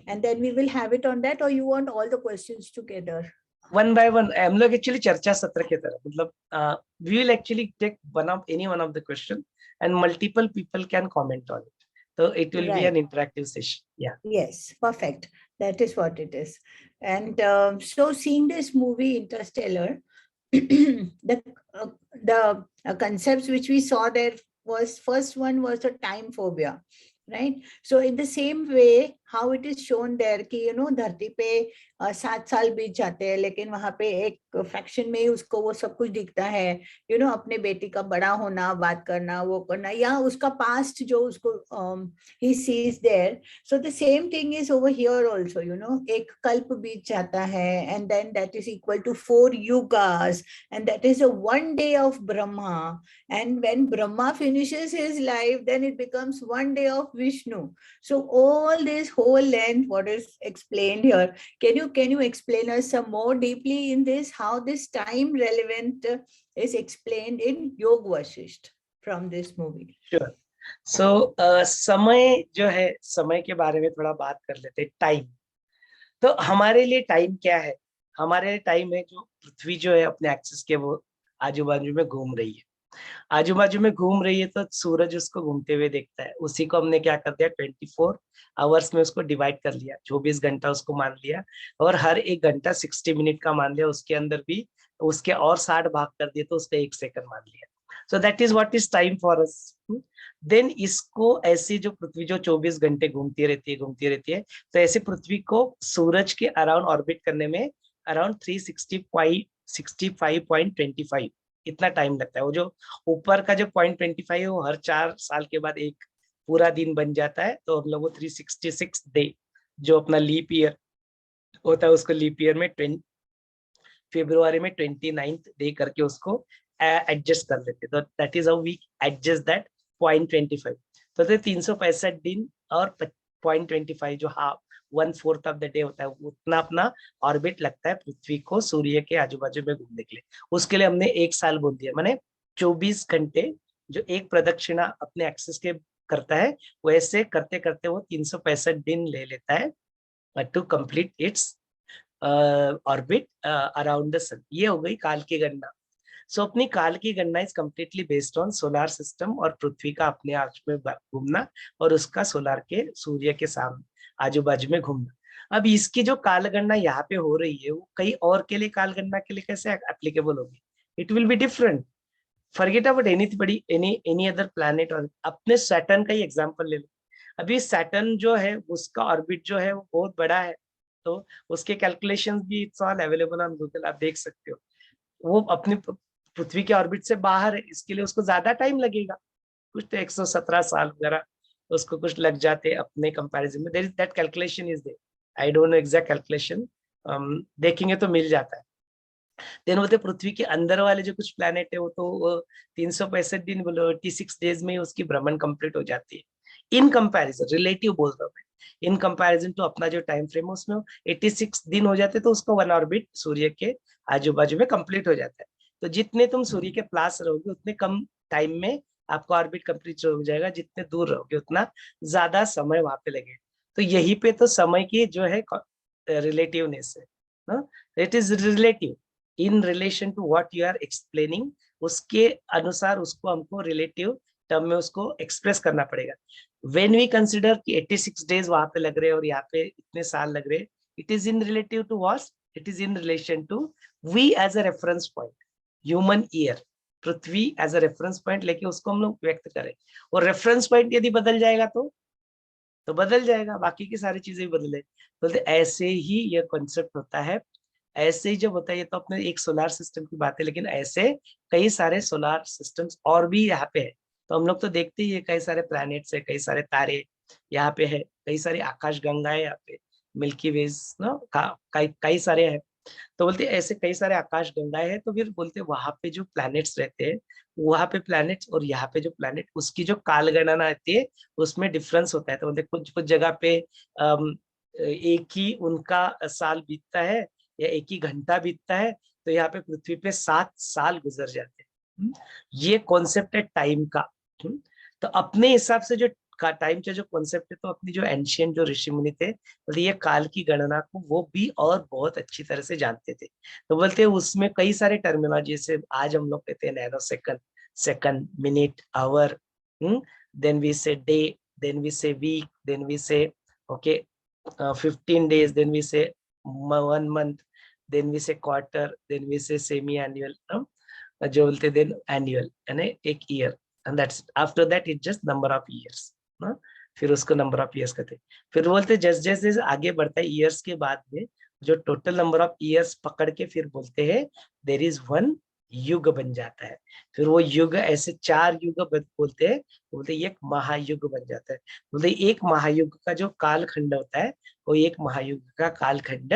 and then we will have it on that, or you want all the questions together? One by one, हम लोग actually चर्चा सत्र की तरह, मतलब we will actually take any one of the question and multiple people can comment on it. So it will be an interactive session. Yeah. Yes, perfect. That is what it is. And so seeing this movie Interstellar, the concepts which we saw there was, first one was a time phobia, right? So in the same way, how it is shown there कि धरती पे 7 साल बीत जाते हैं, लेकिन वहां पे एक फ्रैक्शन में ही उसको वो सब कुछ दिखता है, अपने बेटी का बड़ा होना, बात करना, वो करना, या उसका पास्ट जो उसको he sees there. So the same thing is over here also, एक कल्प बीत जाता है, and then that is equal to 4 yugas, and that is a 1 day of Brahma. And when Brahma finishes his life, then it becomes 1 day of Vishnu. So all this whole length, what is explained here, can you can you explain us some more deeply in this, how this time relevant is explained in Yog Vasisht from this movie? Sure. So समय जो है, समय के बारे में थोड़ा बात कर लेते हैं। टाइम, तो हमारे लिए टाइम क्या है? हमारे लिए टाइम है जो पृथ्वी जो है अपने एक्सिस के वो आजू बाजू में घूम रही है। आजू बाजू में घूम रही है तो सूरज उसको घूमते हुए देखता है। उसी को हमने क्या कर दिया, 24 आवर्स में उसको डिवाइड कर लिया, 24 घंटा उसको मान लिया, और हर एक घंटा 60 मिनट का मान लिया। उसके अंदर भी उसके और 60 भाग कर दिए तो उसका 1 सेकंड मान लिया। So that is what is time for us. Then इसको ऐसी जो पृथ्वी जो 24 घंटे घूमती रहती है, तो ऐसे पृथ्वी को सूरज के अराउंड ऑर्बिट करने में अराउंड 365.25 इतना टाइम लगता है। वो जो ऊपर का जो 0.25 है वो हर 4 साल के बाद एक पूरा दिन बन जाता है। तो हम लोग वो 366 डे जो अपना लीप ईयर होता है, उसको लीप ईयर में February में 29th डे करके उसको एडजस्ट कर लेते। तो that is how we adjust that 0.25। तो 365 दिन और 0.25 जो हाफ 1/4 ऑफ द डे होता है, उतना अपना ऑर्बिट लगता है पृथ्वी को सूर्य के आजू बाजू में घूमने के लिए। उसके लिए हमने 1 साल बोल दिया, माने 24 घंटे जो एक प्रदक्षिणा अपने एक्सिस के करता है, वैसे करते करते वो 365 दिन ले लेता है to complete its orbit around the sun. ये हो गई काल की गणना। सो अपनी काल की गणना is completely based on solar system और पृथ्वी का अपने आर्च में घूमना और उसका सोलार के सूर्य के सामने आजू बाजू में घूमना। अब इसकी जो काल गणना यहाँ पे हो रही है वो कहीं और के लिए काल गणना के लिए कैसे एप्लीकेबल होगी? It will be different. Forget about any other planet. और अपने सैटर्न का ही एग्जांपल ले लो। अभी सैटर्न जो है उसका ऑर्बिट जो है वो बहुत बड़ा है, तो उसके कैलकुलेशंस भी it's all available on Google, आप देख सकते हो। वो अपनी पृथ्वी के ऑर्बिट से बाहर है, इसके लिए उसको ज्यादा टाइम लगेगा, कुछ तो 117 साल वगैरह उसको कुछ लग जाते हैं अपने कंपैरिजन में। There is that calculation is there, I don't know exact calculation, देखेंगे तो मिल जाता है। देन बोलते पृथ्वी के अंदर वाले जो कुछ प्लैनेट है वो तो 365 दिन बोलो 86 डेज में उसकी भ्रमण कंप्लीट हो जाती है। इन कंपैरिजन, रिलेटिव बोल रहा हूँ मैं, इन कंपैरिजन टू अपना जो टाइम फ्रेम है उसमें 86 दिन हो जाते, तो उसको वन ऑर्बिट सूर्य के आजू बाजू में कंप्लीट हो जाता है। तो जितने तुम सूर्य के पास रहोगे उतने कम टाइम में आपका ऑर्बिट कंप्लीट हो जाएगा, जितने दूर रहोगे उतना ज्यादा समय वहां पे लगेगा। तो यही पे तो समय की जो है रिलेटिवनेस है, it is relative in relation to what you are explaining. उसके अनुसार उसको हमको रिलेटिव टर्म में उसको एक्सप्रेस करना पड़ेगा। व्हेन वी कंसिडर कि 86 डेज वहां पे लग रहे हैं और यहाँ पे इतने साल लग रहे हैं, it is in relative to what, it is in relation to we as a reference point, human year, पृथ्वी एज अ रेफरेंस पॉइंट लेके उसको हम लोग व्यक्त करें। और रेफरेंस पॉइंट यदि बदल जाएगा तो बदल जाएगा, बाकी की सारी चीजें भी बदले। बोलते ऐसे ही ये कॉन्सेप्ट होता है। ऐसे ही जब होता है, ये तो अपने एक सोलार सिस्टम की बात है, लेकिन ऐसे कई सारे सोलार सिस्टम्स और भी यहाँ पे है। तो हम लोग तो देखते ही है, कई सारे प्लैनेट्स है, कई सारे तारे यहाँ पे है, कई सारी आकाश गंगाएं यहाँ पे, मिल्की वेज नो कई सारे हैं। तो बोलते ऐसे कई सारे आकाश गंगाएं हैं। तो फिर बोलते वहां पे जो प्लैनेट्स रहते हैं, वहां पे प्लैनेट्स और यहाँ पे जो प्लैनेट, उसकी जो काल गणना आती है उसमें डिफरेंस होता है। तो बोलते कुछ कुछ जगह पे एक ही उनका साल बीतता है या एक ही घंटा बीतता है, तो यहाँ पे पृथ्वी पे 7 साल गुजर जाते हैं। ये कॉन्सेप्ट है टाइम का। तो अपने हिसाब से जो टाइम का जो कॉन्सेप्ट है, तो अपनी जो एंशियंट जो ऋषि मुनि थे, बोलते ये काल की गणना को वो भी और बहुत अच्छी तरह से जानते थे। तो बोलते हैं उसमें कई सारे टर्मिनोलॉजी, जैसे आज हम लोग कहते हैं nano second, second, minute, hour, then we say day, then we say week, then we say okay 15 days, then we say 1 month, then we say quarter, then we say semi annual, जो बोलते then annual यानी एक year, and that's after that it just number of years. फिर उसको number of years कहते हैं। फिर बोलते जैसे जैसे आगे बढ़ता है ईयर्स के बाद में जो टोटल नंबर ऑफ ईयर्स पकड़ के फिर बोलते हैं देयर इज वन युग बन जाता है। फिर वो युग ऐसे 4 युग बोलते हैं, बोलते एक महायुग बन जाता है। बोलते एक महायुग का जो कालखंड होता है, वो एक महायुग का कालखंड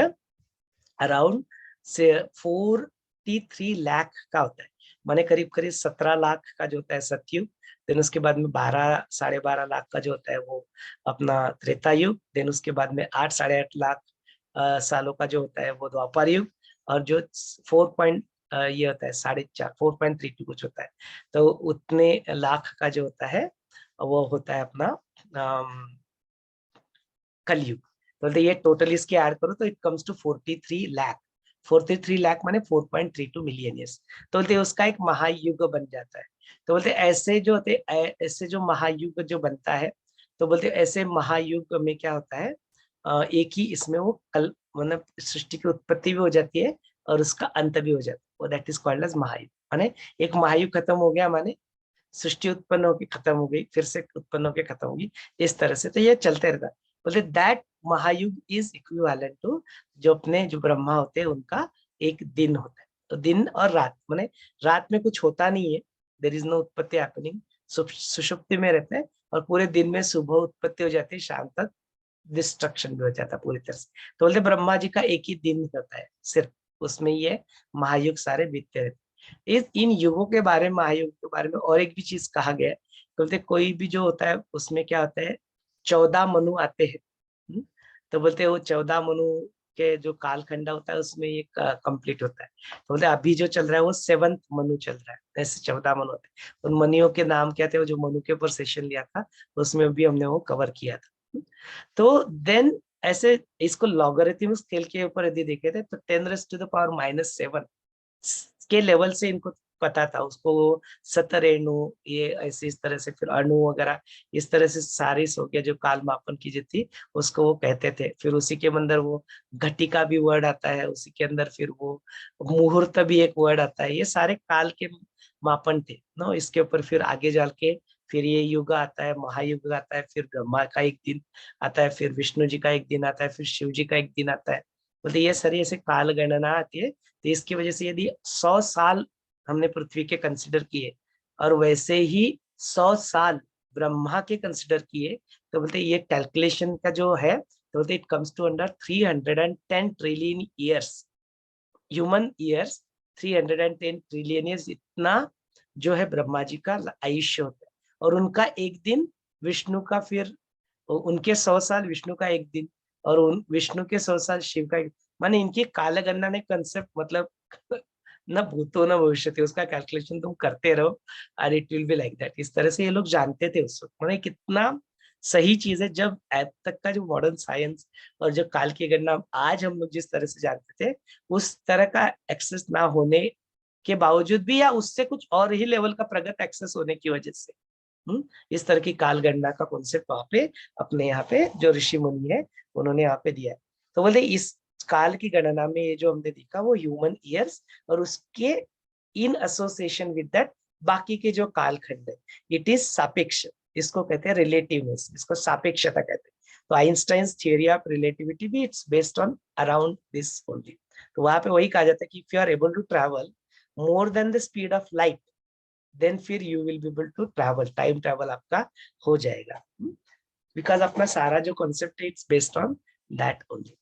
अराउंड से 43 लाख का होता है। माने करीब करीब 17 लाख का जो होता है सतयुग, देन उसके बाद में 12 साढ़े 12 लाख का जो होता है वो अपना त्रेता युग, देन उसके बाद में 8 साढ़े 8 लाख सालों का जो होता है वो द्वापर युग, और जो 4 पॉइंट ये होता है 4.5 4.32 कुछ होता है, तो उतने लाख का जो होता है वो होता है अपना कलयुग। तो बोलते ये टोटल इसके ऐड करो तो it comes to 43 lakh. 43 lakh माने 4.32 मिलियन ईयर्स। तो बोलते उसका एक महायुग बन जाता है। तो बोलते ऐसे जो होते ऐसे जो महायुग जो बनता है, तो बोलते ऐसे महायुग में क्या होता है, एक ही इसमें वो कल मतलब सृष्टि की उत्पत्ति भी हो जाती है और उसका अंत भी हो जाता है, दैट इज कॉल्ड एज महायुग। माने एक महायुग खत्म हो गया माने सृष्टि उत्पन्न होगी खत्म हो गई, फिर से उत्पन्न होकर खत्म होगी, इस तरह से। तो ये चलते रहता है। बोलते दैट महायुग इज इक्विवेलेंट टू जो अपने जो ब्रह्मा होते हैं उनका एक दिन होता है। तो दिन और रात माने रात में कुछ होता नहीं है, देर इज नो उत्पत्ति हैपनिंग, सुषुप्ति में रहते हैं, और पूरे दिन में सुबह उत्पत्ति हो जाती है, शाम तक डिस्ट्रक्शन भी हो जाता है पूरी तरह से। तो बोलते ब्रह्मा जी का एक ही दिन होता है सिर्फ, उसमें ये महायुग सारे बीतते रहते हैं। इस इन युगों के बारे में, महायुग के बारे में और एक भी चीज कहा गया है। तो बोलते कोई भी जो होता है उसमें क्या होता है, 14 मनु आते हैं। तो बोलते वो 14 मनु के जो कालखंड होता है उसमें ये कंप्लीट होता है। तो बोलते अभी जो चल रहा है वो 7th मनु चल रहा है, ऐसे 14 मनु होते हैं। उन मनुओं के नाम क्या थे, वो जो मनु के ऊपर सेशन लिया था उसमें भी हमने वो कवर किया था। तो देन ऐसे इसको लॉगरिथम स्केल के ऊपर यदि देखे थे तो 10⁻⁻⁷ के लेवल से इनको पता था उसको, सतरेणु ये ऐसे इस तरह से, फिर अणु वगैरह इस तरह से सारी हो गया जो काल मापन की जो थी उसको वो कहते थे। फिर उसी के अंदर वो घटिका भी वर्ड आता है, उसी के अंदर फिर वो मुहूर्त भी एक वर्ड आता है, ये सारे काल के मापन थे नो। इसके ऊपर फिर आगे जाल के फिर ये युग आता है, महायुग आता है, फिर ब्रह्मा का एक दिन आता है, फिर विष्णु जी का एक दिन आता है, फिर शिव जी का एक दिन आता है। बोलते ये सारी ऐसे काल गणना आती है। तो इसकी वजह से यदि 100 साल हमने पृथ्वी के कंसिडर किए और वैसे ही 100 साल ब्रह्मा के कंसिडर किए, तो बोलते ये कैलकुलेशन का जो है, तो बोलते it comes to under 310 trillion years, human years. 310 trillion years इतना जो है ब्रह्मा जी का आयुष्य होता है। और उनका एक दिन विष्णु का, फिर उनके 100 साल विष्णु का एक दिन, और उन विष्णु के 100 साल शिव का एक। माने इनकी कालगणना ने कंसेप्ट मतलब न भूतो न भविष्य थे, उसका कैलकुलेशन तुम करते रहो और it will be like that. इस तरह से ये लोग जानते थे उस वक्त। माने कितना सही चीज है, जब अब तक का जो मॉडर्न साइंस और जो काल की गणना आज हम लोग जिस तरह से जानते थे, उस तरह का एक्सेस ना होने के बावजूद भी, या उससे कुछ और ही लेवल का प्रगत एक्सेस होने की वजह से इस तरह की काल गणना का कॉन्सेप्ट वहां पे अपने यहाँ पे जो ऋषि मुनि है उन्होंने यहाँ पे दिया है। तो बोले इस काल की गणना में ये जो हमने देखा वो ह्यूमन ईयर्स, और उसके इन एसोसिएशन विद दैट बाकी के जो कालखंड है, इट इज सापेक्ष। इसको कहते हैं रिलेटिवनेस, इसको सापेक्षता कहते हैं। तो आइंस्टाइंस थियरी ऑफ रिलेटिविटी भी it's based on around this only. तो वहां पे वही कहा जाता है कि if you are able to travel more than the speed of light, then फिर you will be able to travel, time travel आपका हो जाएगा। बिकॉज अपना सारा जो कॉन्सेप्ट है it's based on that only.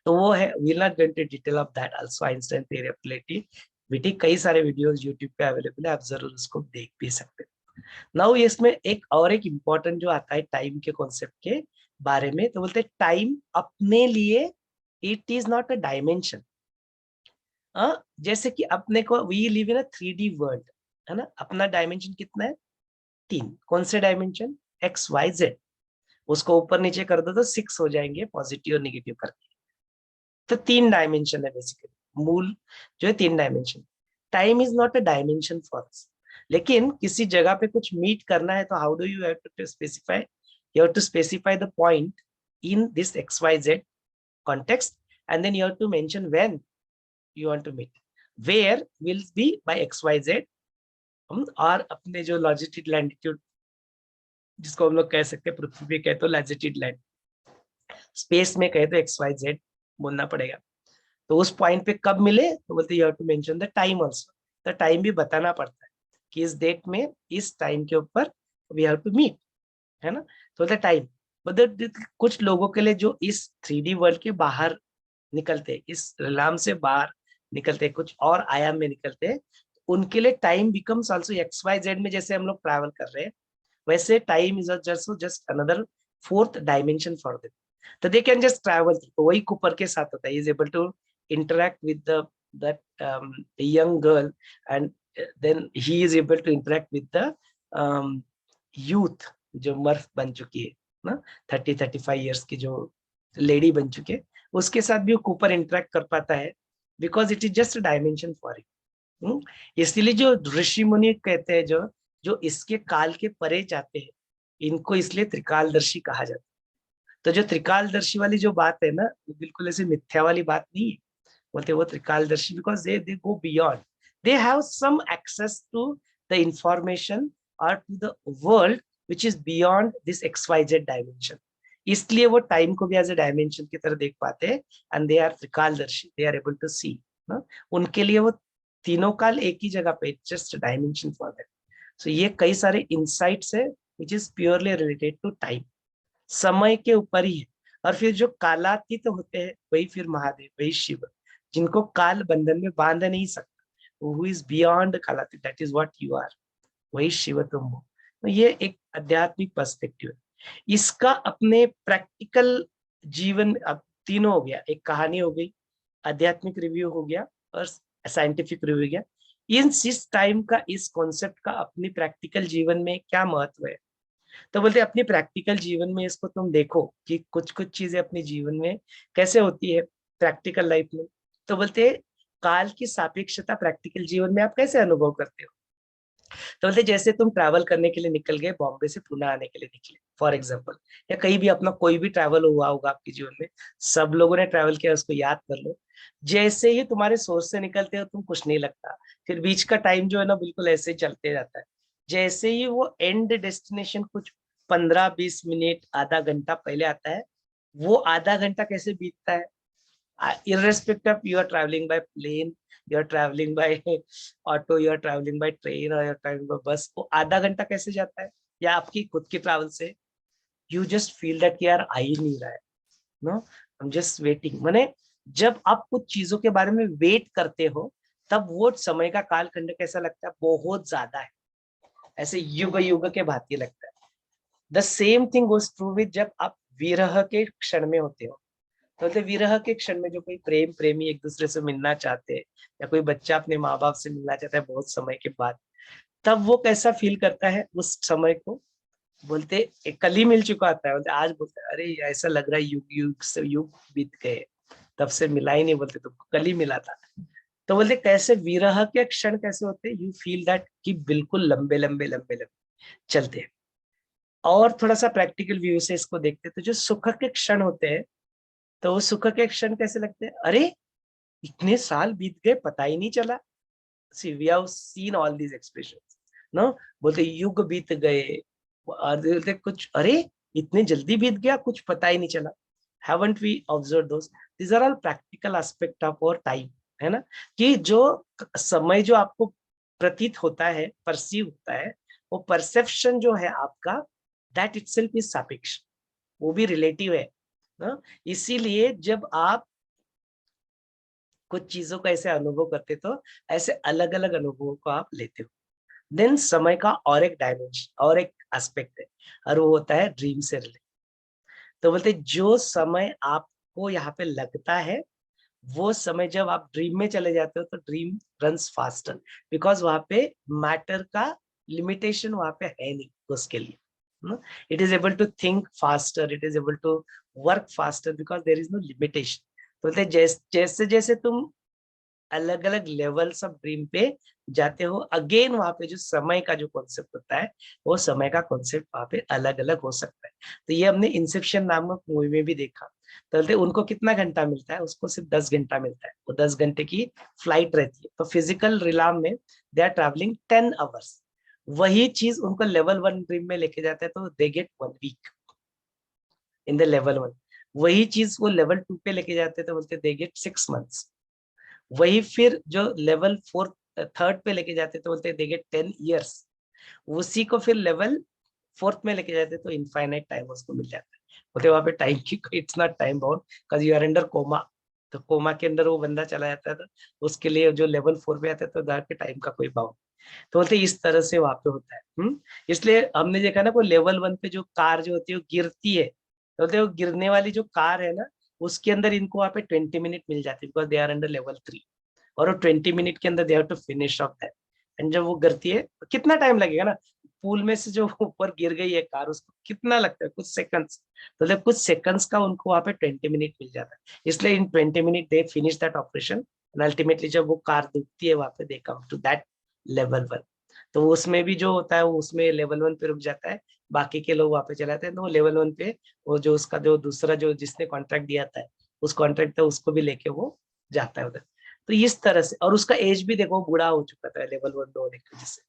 तो वो है, will not go into detail of that also, Einstein theory of relativity. कई सारे वीडियोस यूट्यूब पे अवेलेबल है, आप जरूर उसको देख भी सकते हैं। नाउ इसमें एक और एक इम्पोर्टेंट जो आता है टाइम के कॉन्सेप्ट के बारे में, तो बोलते हैं टाइम अपने लिए it is not a dimension. जैसे कि अपने को we live in a 3D world, है ना। अपना डायमेंशन कितना है, 3। कौन से डायमेंशन, एक्स वाई जेड। उसको ऊपर नीचे कर दो तो 6 हो जाएंगे पॉजिटिव और निगेटिव करके। तो 3 डायमेंशन है बेसिकली, मूल जो है 3 dimension. Time is not a dimension for us. लेकिन किसी जगह पे कुछ मीट करना है तो how do you have to specify, you have to specify the point in this X Y Z context, and then you have to mention when you want to meet, where will be by xyz। और अपने जो लॉजिट्यूड लैंडिट्यूड जिसको हम लोग कह सकते हैं, पृथ्वी पे कहे तो लैजिट्यूड लैंड, स्पेस में कहे तो xyz बोलना पड़ेगा। तो उस पॉइंट पे कब मिले, तो बोलते you have to mention the time also. तो टाइम भी बताना पड़ता है कि इस डेट में इस टाइम के ऊपर वी हैव टू मीट, है ना। तो द टाइम, मतलब कुछ लोगों के लिए जो इस 3D वर्ल्ड के बाहर निकलते हैं, इस रिलाम से बाहर निकलते हैं, कुछ और आयाम में निकलते हैं, उनके लिए time becomes also X Y Z में जैसे हम लोग ट्रैवल कर रहे हैं, वैसे time is just another 4th dimension for them. तो दे कैन जस्ट ट्रैवल। तो वही कूपर के साथ होता है, is able to interact with the that young girl, and then he is able to interact with the youth जो मर्द बन चुकी है ना, 30-35 years की जो लेडी बन चुकी है, उसके साथ भी वो कूपर इंटरेक्ट कर पाता है, because it is just dimension for him. इसलिए जो ऋषि मुनि कहते हैं, जो जो इसके काल के परे जाते हैं, इनको इसलिए त्रिकालदर्शी कहा जाता है। तो जो त्रिकालदर्शी वाली जो बात है ना, वो बिल्कुल ऐसे मिथ्या वाली बात नहीं है। बोलते वो त्रिकालदर्शी because they go beyond, they have some access to the information और to the world which is beyond this XYZ dimension. इसलिए वो टाइम को भी एज ए डायमेंशन की तरह देख पाते हैं, एंड दे आर त्रिकालदर्शी, they are able to see. उनके लिए वो तीनों काल एक ही जगह पे, just dimension for them. So ये कई सारे इंसाइट्स है which is purely related to time, समय के ऊपर ही है। और फिर जो कालातीत होते हैं, वही फिर महादेव, वही शिव, जिनको काल बंधन में बांध नहीं सकता, हु इज बियॉन्ड कालातीत, that is what you are, वही शिव तुम हो। तो ये एक आध्यात्मिक पर्सपेक्टिव है। इसका अपने प्रैक्टिकल जीवन, अब तीनों हो गया, एक कहानी हो गई, आध्यात्मिक रिव्यू हो गया, और साइंटिफिक रिव्यू हो गया। इस टाइम का, इस कॉन्सेप्ट का अपनी प्रैक्टिकल जीवन में क्या महत्व है? तो बोलते अपनी प्रैक्टिकल जीवन में इसको तुम देखो कि कुछ कुछ चीजें अपने जीवन में कैसे होती है प्रैक्टिकल लाइफ में। तो बोलते काल की सापेक्षता प्रैक्टिकल जीवन में आप कैसे अनुभव करते हो? तो बोलते जैसे तुम ट्रैवल करने के लिए निकल गए, बॉम्बे से पुणे आने के लिए निकले फॉर एग्जाम्पल, या कहीं भी अपना कोई भी ट्रैवल हुआ होगा आपके जीवन में, सब लोगों ने ट्रैवल किया, उसको याद कर लो। जैसे ही तुम्हारे सोर्स से निकलते हो, तुम कुछ नहीं लगता, फिर बीच का टाइम जो है ना, बिल्कुल ऐसे ही चलते जाता है। जैसे ही वो एंड डेस्टिनेशन कुछ 15-20 मिनट, आधा घंटा पहले आता है, वो आधा घंटा कैसे बीतता है, irrespective you are traveling by plane, you are traveling by auto, you are traveling by train, or you are traveling by bus, वो आधा घंटा कैसे जाता है, या आपकी खुद की ट्रैवल से, you just feel that यार आ ही नहीं रहा है, नो, I'm just waiting। माने जब आप कुछ चीजों के बारे में वेट करते हो, तब वो समय का कालखंड कैसा लगता है, बहुत ज्यादा है, ऐसे युग युग के भांति लगता है। The same thing goes true with जब आप विरह के क्षण में होते हो। तो विरह के क्षण में जो कोई प्रेम प्रेमी एक दूसरे से मिलना चाहते हैं, या कोई बच्चा अपने माँ बाप से मिलना चाहता है बहुत समय के बाद, तब वो कैसा फील करता है उस समय को? बोलते कल ही मिल चुका होता है, बोलते आज, बोलते अरे ऐसा लग रहा है युग युग से युग बीत गए, तब से मिला ही नहीं, बोलते तुमको कल ही मिला था। तो बोलते कैसे विरह के क्षण कैसे होते हैं, यू फील दैट कि बिल्कुल लंबे लंबे लंबे लंबे चलते हैं। और थोड़ा सा प्रैक्टिकल व्यू से इसको देखते हैं, तो जो सुख के क्षण होते हैं, तो वो सुख के क्षण कैसे लगते हैं, अरे इतने साल बीत गए पता ही नहीं चला। See we have seen all these expressions, no, बोलते युग बीत गए, और बोलते कुछ, अरे इतने जल्दी बीत गया, कुछ पता ही नहीं चला। Haven't we observe those? These are all practical aspect of our time, है ना, कि जो समय जो आपको प्रतीत होता है, परसीव होता है, वो परसेप्शन जो है आपका, दैट इटसेल्फ इज सापेक्ष, वो भी रिलेटिव है ना। इसीलिए जब आप कुछ चीजों का ऐसे अनुभव करते, तो ऐसे अलग अलग अनुभवों को आप लेते हो। देन समय का और एक डायमेंशन, और एक एस्पेक्ट है, और वो होता है ड्रीम से रिलेटेड। तो बोलते जो समय आपको यहाँ पे लगता है, वो समय जब आप ड्रीम में चले जाते हो, तो ड्रीम रन्स फास्टर, बिकॉज वहां पे मैटर का लिमिटेशन वहां पे है नहीं उसके लिए। It is able to think faster, it is able to work faster, because there is no limitation. तो बोलते जैसे जैसे तुम अलग अलग लेवल्स ऑफ ड्रीम पे जाते हो, अगेन वहां पे जो समय का जो कॉन्सेप्ट होता है, वो समय का कॉन्सेप्ट वहां पे अलग अलग हो सकता है। तो ये हमने इंसेप्शन नामक मूवी में भी देखा। तो बोलते उनको कितना घंटा मिलता है, उसको सिर्फ 10 घंटा मिलता है, वो 10 घंटे की फ्लाइट रहती है। तो फिजिकल रिलाम में दे आर ट्रेवलिंग 10 आवर्स। वही चीज उनको लेवल 1 ड्रीम में लेके जाता है, तो they get 1 week in the level 1। वही चीज वो लेवल 2 पे लेके जाते हैं, तो बोलते दे गेट 6 मंथ्स। वही फिर जो लेवल 3rd पे लेके जाते, तो बोलते दे गेट 10 years। उसी को फिर लेवल 4th में लेके जाते, तो इनफाइनाइट टाइम उसको मिल जाता है। बोलते वहां पे टाइम की it's not time bound, because you are under coma. तो कोमा के अंदर वो बंदा चला जाता है, तो उसके लिए जो लेवल 4 पे आता है, तो उधर के टाइम का कोई बाउंड। तो बोलते इस तरह से वहां पे होता है। इसलिए हमने देखा ना, वो लेवल 1 पे जो कार जो होती है वो गिरती है, तो बोलते वो गिरने वाली जो कार है ना, उसके अंदर इनको वहाँ पे 20 मिनट मिल जाते हैं, because they are under level 3, और वो 20 मिनट के अंदर they have to finish off that. And जब वो गिरती है तो कितना टाइम लगेगा ना, पूल में से जो ऊपर गिर गई है कार, उसको कितना लगता है, कुछ सेकंड्स। तो मतलब कुछ सेकंड्स का उनको वहाँ पे 20 मिनट मिल जाता है, इसलिए इन 20 minute they finish that operation. And ultimately जब वो कार डूबती है वहाँ पे दे कम टू दैट लेवल 1। तो उसमें भी जो होता है वो उसमें लेवल 1 पे रुक जाता है, बाकी के लोग वहाँ पे चले जाते हैं। तो वो लेवल 1 पे वो जो उसका जो दूसरा जो जिसने कॉन्ट्रैक्ट दिया था, उस कॉन्ट्रैक्ट था उसको भी लेके वो जाता है उधर। तो इस तरह से, और उसका एज भी देखो बूढ़ा हो चुका था लेवल 1 2 होने की वजह से,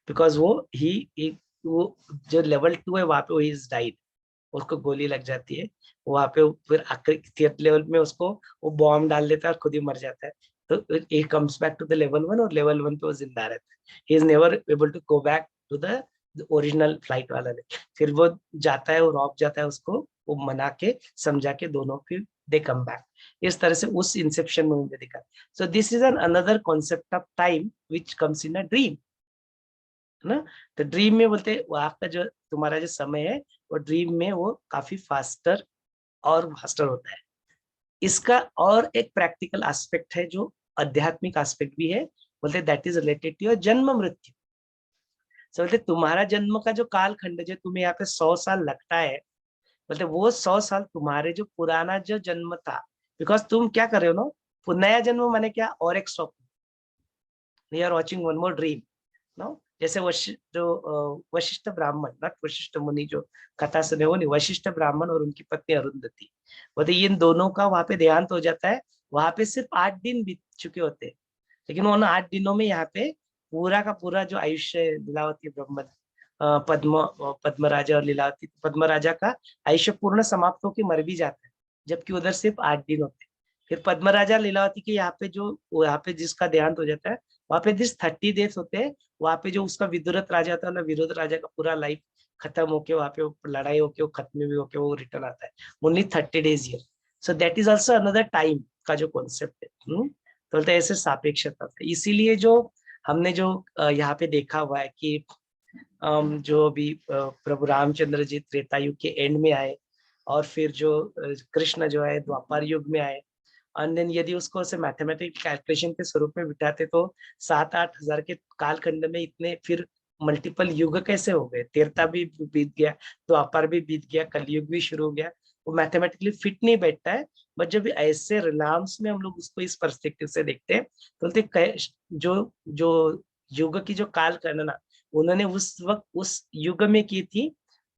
बिकॉज वो ही वो जो लेवल 2 है वहां पे वो इज डाइड, उसको गोली लग जाती है वहां पे, फिर आखिरी थर्ड लेवल में उसको वो बॉम्ब डाल देता है और खुद ही मर जाता है। तो he comes back to the level 1, और लेवल 1 पे वो जिंदा रहता है, he is never able to go back to the original flight वाला ने। फिर वो जाता है, वो रॉक जाता है उसको, वो मना के समझा के दोनों, फिर दे कम बैक। इस तरह से उस इंसेप्शन में मुझे दिखा। So this is an another concept of time which comes in a dream, है ना। तो ड्रीम में बोलते हैं वो आपका जो तुम्हारा जो समय है, वो ड्रीम में वो काफी फास्टर और फास्टर होता है। इसका और एक प्रैक्टिकल एस्पेक्ट है जो आध्यात्मिक एस्पेक्ट भी है, बोलते that is related to your जन्म मृत्यु। तो बोलते तुम्हारा जन्म का जो काल खंड जो तुम्हें यहाँ पे 100 साल लगता है, मतलब वो 100 साल तुम्हारे जो पुराना जो जन्म था, बिकॉज तुम क्या कर रहे हो ना, नया जन्म माने क्या, और एक स्वप्न, you are watching one more dream no. जैसे वशिष्ठ ब्राह्मण, नॉट वशिष्ठ मुनि जो कथा सुने वो नहीं, वशिष्ठ ब्राह्मण और उनकी पत्नी अरुंधति, बोलते इन दोनों का वहां पे देहांत हो जाता है। वहां पे सिर्फ 8 दिन बीत चुके होते हैं, लेकिन उन 8 दिनों में यहाँ पे पूरा का पूरा जो आयुष्य है, लीलावती ब्रह्म पद्म राजा और लीलावती पद्म राजा का आयुष्य पूर्ण समाप्त होकर मर भी जाता है, जबकि उधर सिर्फ 8 दिन होते हैं। फिर पद्म राजा लीलावती के यहाँ पे जो यहाँ पे जिसका देहांत हो जाता है, वहां पे जिस 30 डेज होते हैं, वहां पे जो उसका विदुरथ राजा था ना, विदुरथ राजा का पूरा लाइफ खत्म होके वहां पे लड़ाई होके वो खत्म भी होके वो रिटर्न आता है, only 30 days year. So that is also another time का जो कॉन्सेप्ट है। तो बोलते हैं ऐसे सापेक्षता था। इसीलिए जो हमने जो यहाँ पे देखा हुआ है कि जो अभी प्रभु रामचंद्र जी त्रेता युग के एंड में आए, और फिर जो कृष्ण जो है द्वापर युग में आए, एंड देन यदि उसको ऐसे मैथमेटिकल कैलकुलेशन के स्वरूप में बिठाते तो 7-8 हजार के कालखंड में इतने फिर मल्टीपल युग कैसे हो गए, त्रेता भी बीत गया, द्वापर भी बीत गया, कलयुग भी शुरू हो गया, वो मैथमेटिकली फिट नहीं बैठता है। बट जब ऐसे रिलाम्स में हम लोग उसको इस पर्सपेक्टिव से देखते हैं तो बोलते जो जो युग की जो काल गणना उन्होंने उस वक्त उस युग में की थी,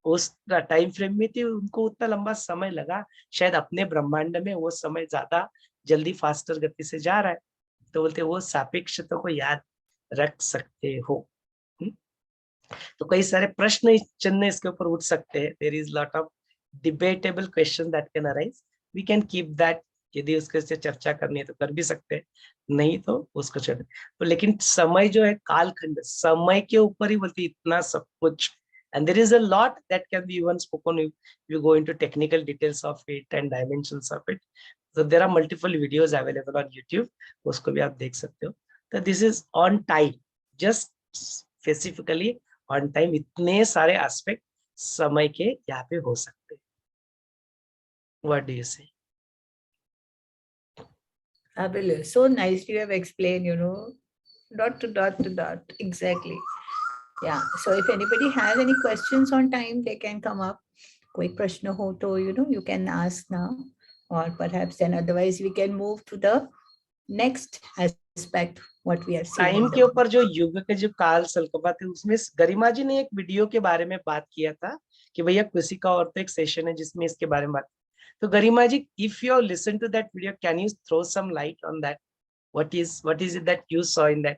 उस टाइम फ्रेम में थी, उनको उतना लंबा समय लगा, शायद अपने ब्रह्मांड में वो समय ज्यादा जल्दी फास्टर गति से जा रहा है। तो बोलते वो सापेक्षता को याद रख सकते हो। हम्म? तो कई सारे प्रश्न इस चिन्ह इसके ऊपर उठ सकते हैं, there is lot of debatable question that can arise, we can keep that, यदि उसके से चर्चा करनी है तो कर भी सकते हैं, नहीं तो उसको छोड़। तो लेकिन समय जो है कालखंड, समय के ऊपर ही बोलते इतना सब कुछ, and there is a lot that can be even spoken if you go into technical details of it and dimensions of it. So there are multiple videos available on YouTube, उसको भी आप देख सकते हो। तो this is on time, just specifically on time, इतने सारे aspect समय के यहाँ पे हो सकते हैं। What do you say? Fabulous. So nicely you have explained, dot to dot to dot. Exactly. Yeah. So if anybody has any questions on time, they can come up. कोई प्रश्न हो तो you can ask now, or perhaps then otherwise we can move to the next aspect what we have seen. Time के ऊपर जो युग के जो काल संकल्प थे, उसमें गरिमा जी ने एक वीडियो के बारे में बात किया था कि भैया किसी का और तो एक सेशन है जिसमें इसके बारे में बात। तो Garima ji, if you listen to that video, can you throw some light on that, what is it that you saw in that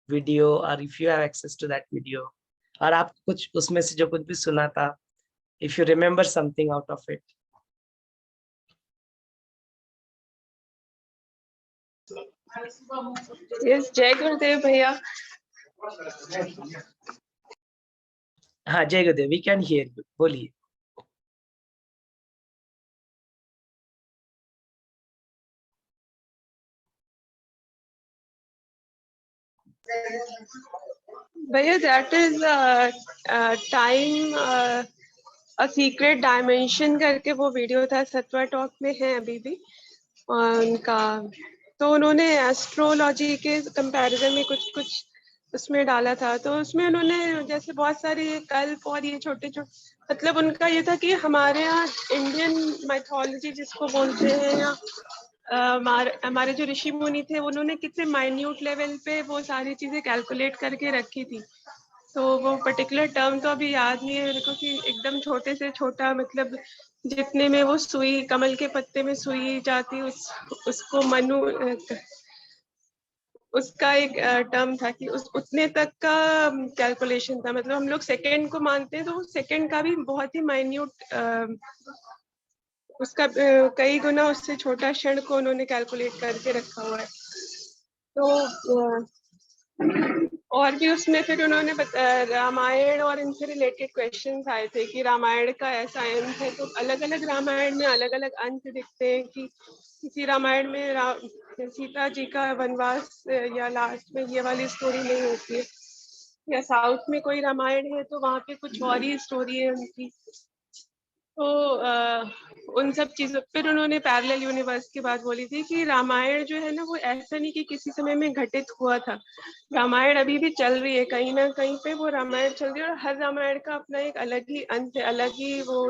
video, or if you have access to that video, और आप कुछ उसमें से जो कुछ भी सुना था, if you remember something out of it. Yes, जय गुरुदेव भैया। हाँ जय गुरुदेव, वी कैन हियर यू, बोलिए। भैया that is time a secret dimension करके वो वीडियो था, सत्वा टॉक में है अभी भी उनका। तो उन्होंने एस्ट्रोलॉजी के कंपैरिजन में कुछ कुछ उसमें डाला था। तो उसमें उन्होंने जैसे बहुत सारे कल्प और ये छोटे छोटे, मतलब उनका ये था कि हमारे यहाँ इंडियन माइथोलॉजी जिसको बोलते हैं, या हमारे जो ऋषि मुनि थे उन्होंने कितने माइन्यूट लेवल पे वो सारी चीजें कैलकुलेट करके रखी थी। तो वो पर्टिकुलर टर्म तो अभी याद नहीं है मेरे को, कि एकदम छोटे से छोटा, मतलब जितने में वो सुई, कमल के पत्ते में सुई जाती, उसको उसका एक टर्म था कि उस उतने तक का कैलकुलेशन था। मतलब हम लोग सेकंड को मानते हैं, तो वो सेकंड का भी बहुत ही माइन्यूट, उसका कई गुना उससे छोटा क्षण को उन्होंने कैलकुलेट करके रखा हुआ है। तो और भी उसमें फिर उन्होंने रामायण और इनसे रिलेटेड क्वेश्चंस आए थे कि रामायण का ऐसा अंत है, तो अलग अलग रामायण में अलग अलग अंत दिखते हैं। कि किसी रामायण में सीता जी का वनवास या लास्ट में ये वाली स्टोरी नहीं होती है, या साउथ में कोई रामायण है तो वहाँ पे कुछ और ही स्टोरी है उनकी। तो उन सब चीजों फिर उन्होंने पैरेलल यूनिवर्स की बात बोली थी कि रामायण जो है ना, वो ऐसा नहीं कि किसी समय में घटित हुआ था। रामायण अभी भी चल रही है, कहीं ना कहीं पे वो रामायण चल रही है, और हर रामायण का अपना एक अलग ही अंत है, अलग ही वो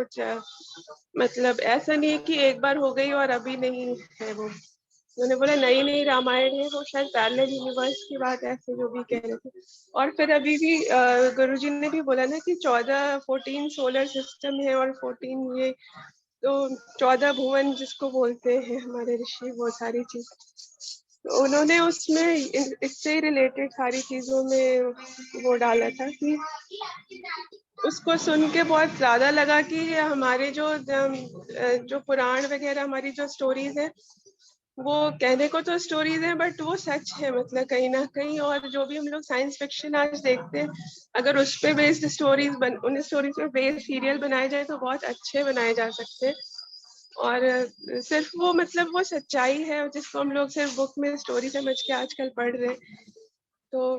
मतलब ऐसा नहीं है कि एक बार हो गई और अभी नहीं है वो। उन्होंने बोला नई नई रामायण है वो, शायद पैरेलल यूनिवर्स की बात ऐसे जो भी कह रहे थे। और फिर अभी भी गुरुजी ने भी बोला ना कि 14 सोलर सिस्टम है और 14 ये, तो 14 भुवन जिसको बोलते हैं हमारे ऋषि, वो सारी चीज। तो उन्होंने उसमें इससे रिलेटेड सारी चीजों में वो डाला था कि उसको सुन के बहुत ज्यादा लगा कि हमारे जो पुराण वगैरह, हमारी जो स्टोरीज है, वो कहने को तो स्टोरीज है बट वो सच है, मतलब कहीं ना कहीं। और जो भी हम लोग साइंस फिक्शन आज देखते हैं, अगर उस पे बेस्ड उन स्टोरीज पे बेस्ड सीरियल बनाए जाए तो बहुत अच्छे बनाए जा सकते हैं। और सिर्फ वो, मतलब वो सच्चाई है जिसको हम लोग सिर्फ बुक में स्टोरी समझ के आजकल पढ़ रहे हैं। तो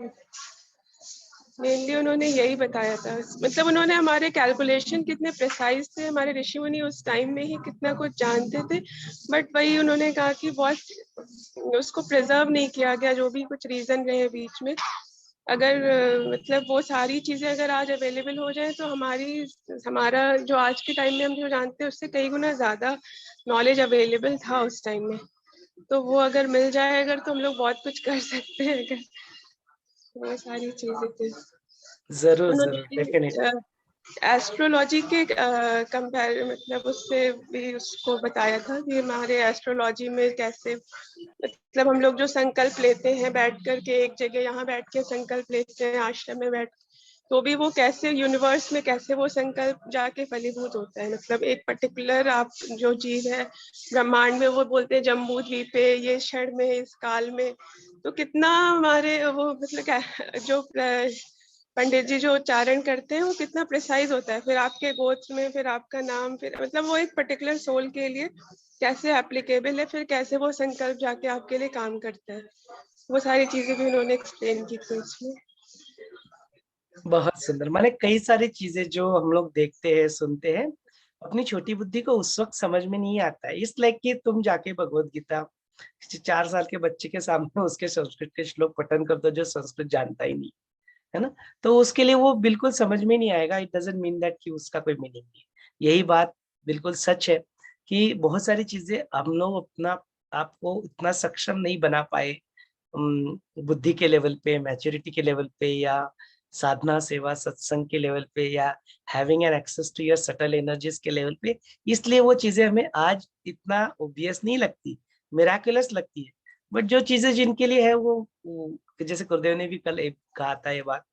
मेनली उन्होंने यही बताया था, मतलब उन्होंने हमारे कैलकुलेशन कितने प्रिसाइज थे, हमारे ऋषि मुनि उस टाइम में ही कितना कुछ जानते थे, बट वही उन्होंने कहा कि बहुत उसको प्रिजर्व नहीं किया गया, जो भी कुछ रीजन रहे बीच में। अगर मतलब वो सारी चीजें अगर आज अवेलेबल हो जाए तो हमारा जो आज के टाइम में हम जो जानते हैं उससे कई गुना ज्यादा नॉलेज अवेलेबल था उस टाइम में। तो वो अगर मिल जाए अगर, तो हम लोग बहुत कुछ कर सकते हैं अगर वो सारी चीजें थी। जरूर जरूर, डेफिनेटली। उन्होंने एस्ट्रोलॉजी के कंपेयर, मतलब उससे भी उसको बताया था कि हमारे एस्ट्रोलॉजी में कैसे, मतलब हम लोग जो संकल्प लेते हैं बैठ कर के एक जगह, यहाँ बैठ के संकल्प लेते हैं आश्रम में बैठ, तो भी वो कैसे यूनिवर्स में कैसे वो संकल्प जाके फलीभूत होता है। मतलब एक पर्टिकुलर आप जो चीज है ब्रह्मांड में, वो बोलते हैं जम्बू द्वीपे, ये क्षण में, इस काल में, तो कितना हमारे वो, मतलब क्या जो पंडित जी जो उच्चारण करते हैं वो कितना प्रिसाइज होता है। फिर आपके गोत्र में फिर आपका नाम, फिर मतलब वो एक पर्टिकुलर सोल के लिए कैसे एप्लीकेबल है, फिर कैसे वो संकल्प जाके आपके लिए काम करता है। वो सारी चीजें भी उन्होंने एक्सप्लेन की थी उसमें। बहुत सुंदर। माने कई सारी चीजें जो हम लोग देखते हैं, सुनते हैं, अपनी छोटी बुद्धि को उस वक्त समझ में नहीं आता है। इस लाइक कि तुम जाके भगवत गीता 4 साल के बच्चे के सामने उसके संस्कृत के श्लोक पठन कर दो, जो संस्कृत जानता ही नहीं है ना, तो उसके लिए वो बिल्कुल समझ में नहीं आएगा। इट डजंट मीन दैट कि उसका कोई मीनिंग नहीं है। यही बात बिल्कुल सच है कि बहुत सारी चीजें हम लोग अपना आपको उतना सक्षम नहीं बना पाए, बुद्धि के लेवल पे, मैच्योरिटी के लेवल पे, या साधना सेवा सत्संग के लेवल पे, या having an access to your subtle energies के लेवल पे। इसलिए वो चीजें हमें आज इतना ऑब्वियस नहीं लगती, मिराकुलस लगती है। बट जो चीजें जिनके लिए है वो जैसे गुरुदेव ने भी कल एक कहा था ये बात,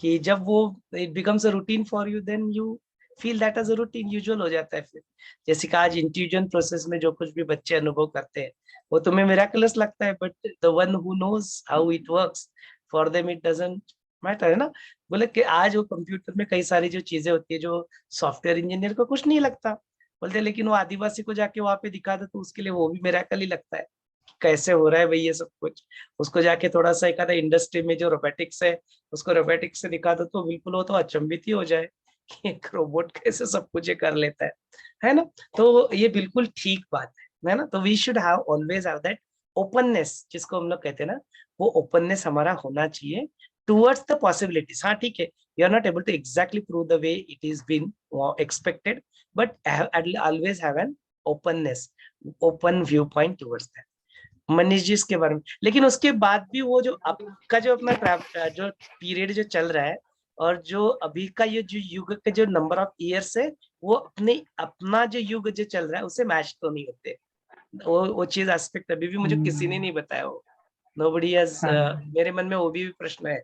कि जब वो it becomes a routine for you, then you feel that as a routine, usual हो जाता है। फिर जैसे कि आज इंट्यूजन प्रोसेस में जो कुछ भी बच्चे अनुभव करते हैं वो तुम्हें मिराकुलस लगता है, but the one who knows how it works, for them it doesn't matter, है ना। बोले कि आज वो कंप्यूटर में कई सारी जो चीजें होती है जो सॉफ्टवेयर इंजीनियर को कुछ नहीं लगता, बोलते लेकिन वो आदिवासी को जाके वहां पे दिखा दो तो उसके लिए वो भी मिराकल ही लगता है। कैसे हो रहा है भाई ये सब कुछ। उसको जाके थोड़ा सा एक आधा इंडस्ट्री में जो रोबोटिक्स है, उसको रोबोटिक्स से दिखा दो तो बिल्कुल वो तो अचंभित ही हो जाए एक रोबोट कैसे सब कुछ ये कर लेता है ना। तो ये बिल्कुल ठीक बात है ना। तो we should have always have that openness, जिसको हम लोग कहते हैं ना, वो ओपननेस हमारा होना चाहिए टुवर्ड्स द पॉसिबिलिटीज। हाँ ठीक है, you are not able to exactly prove the way it is been expected, but always have an openness, open view point towards that. Manish ji इसके बारे में, लेकिन उसके बाद भी वो जो अब का जो अपना जो पीरियड जो चल रहा है, और जो अभी का ये जो युग के जो नंबर ऑफ ईयर्स है, वो अपना जो युग जो चल रहा है उससे मैच तो नहीं होते। वो चीज एस्पेक्ट अभी भी मुझे किसी ने नहीं बताया हो। नोबडी हैज, मेरे मन में वो भी प्रश्न है।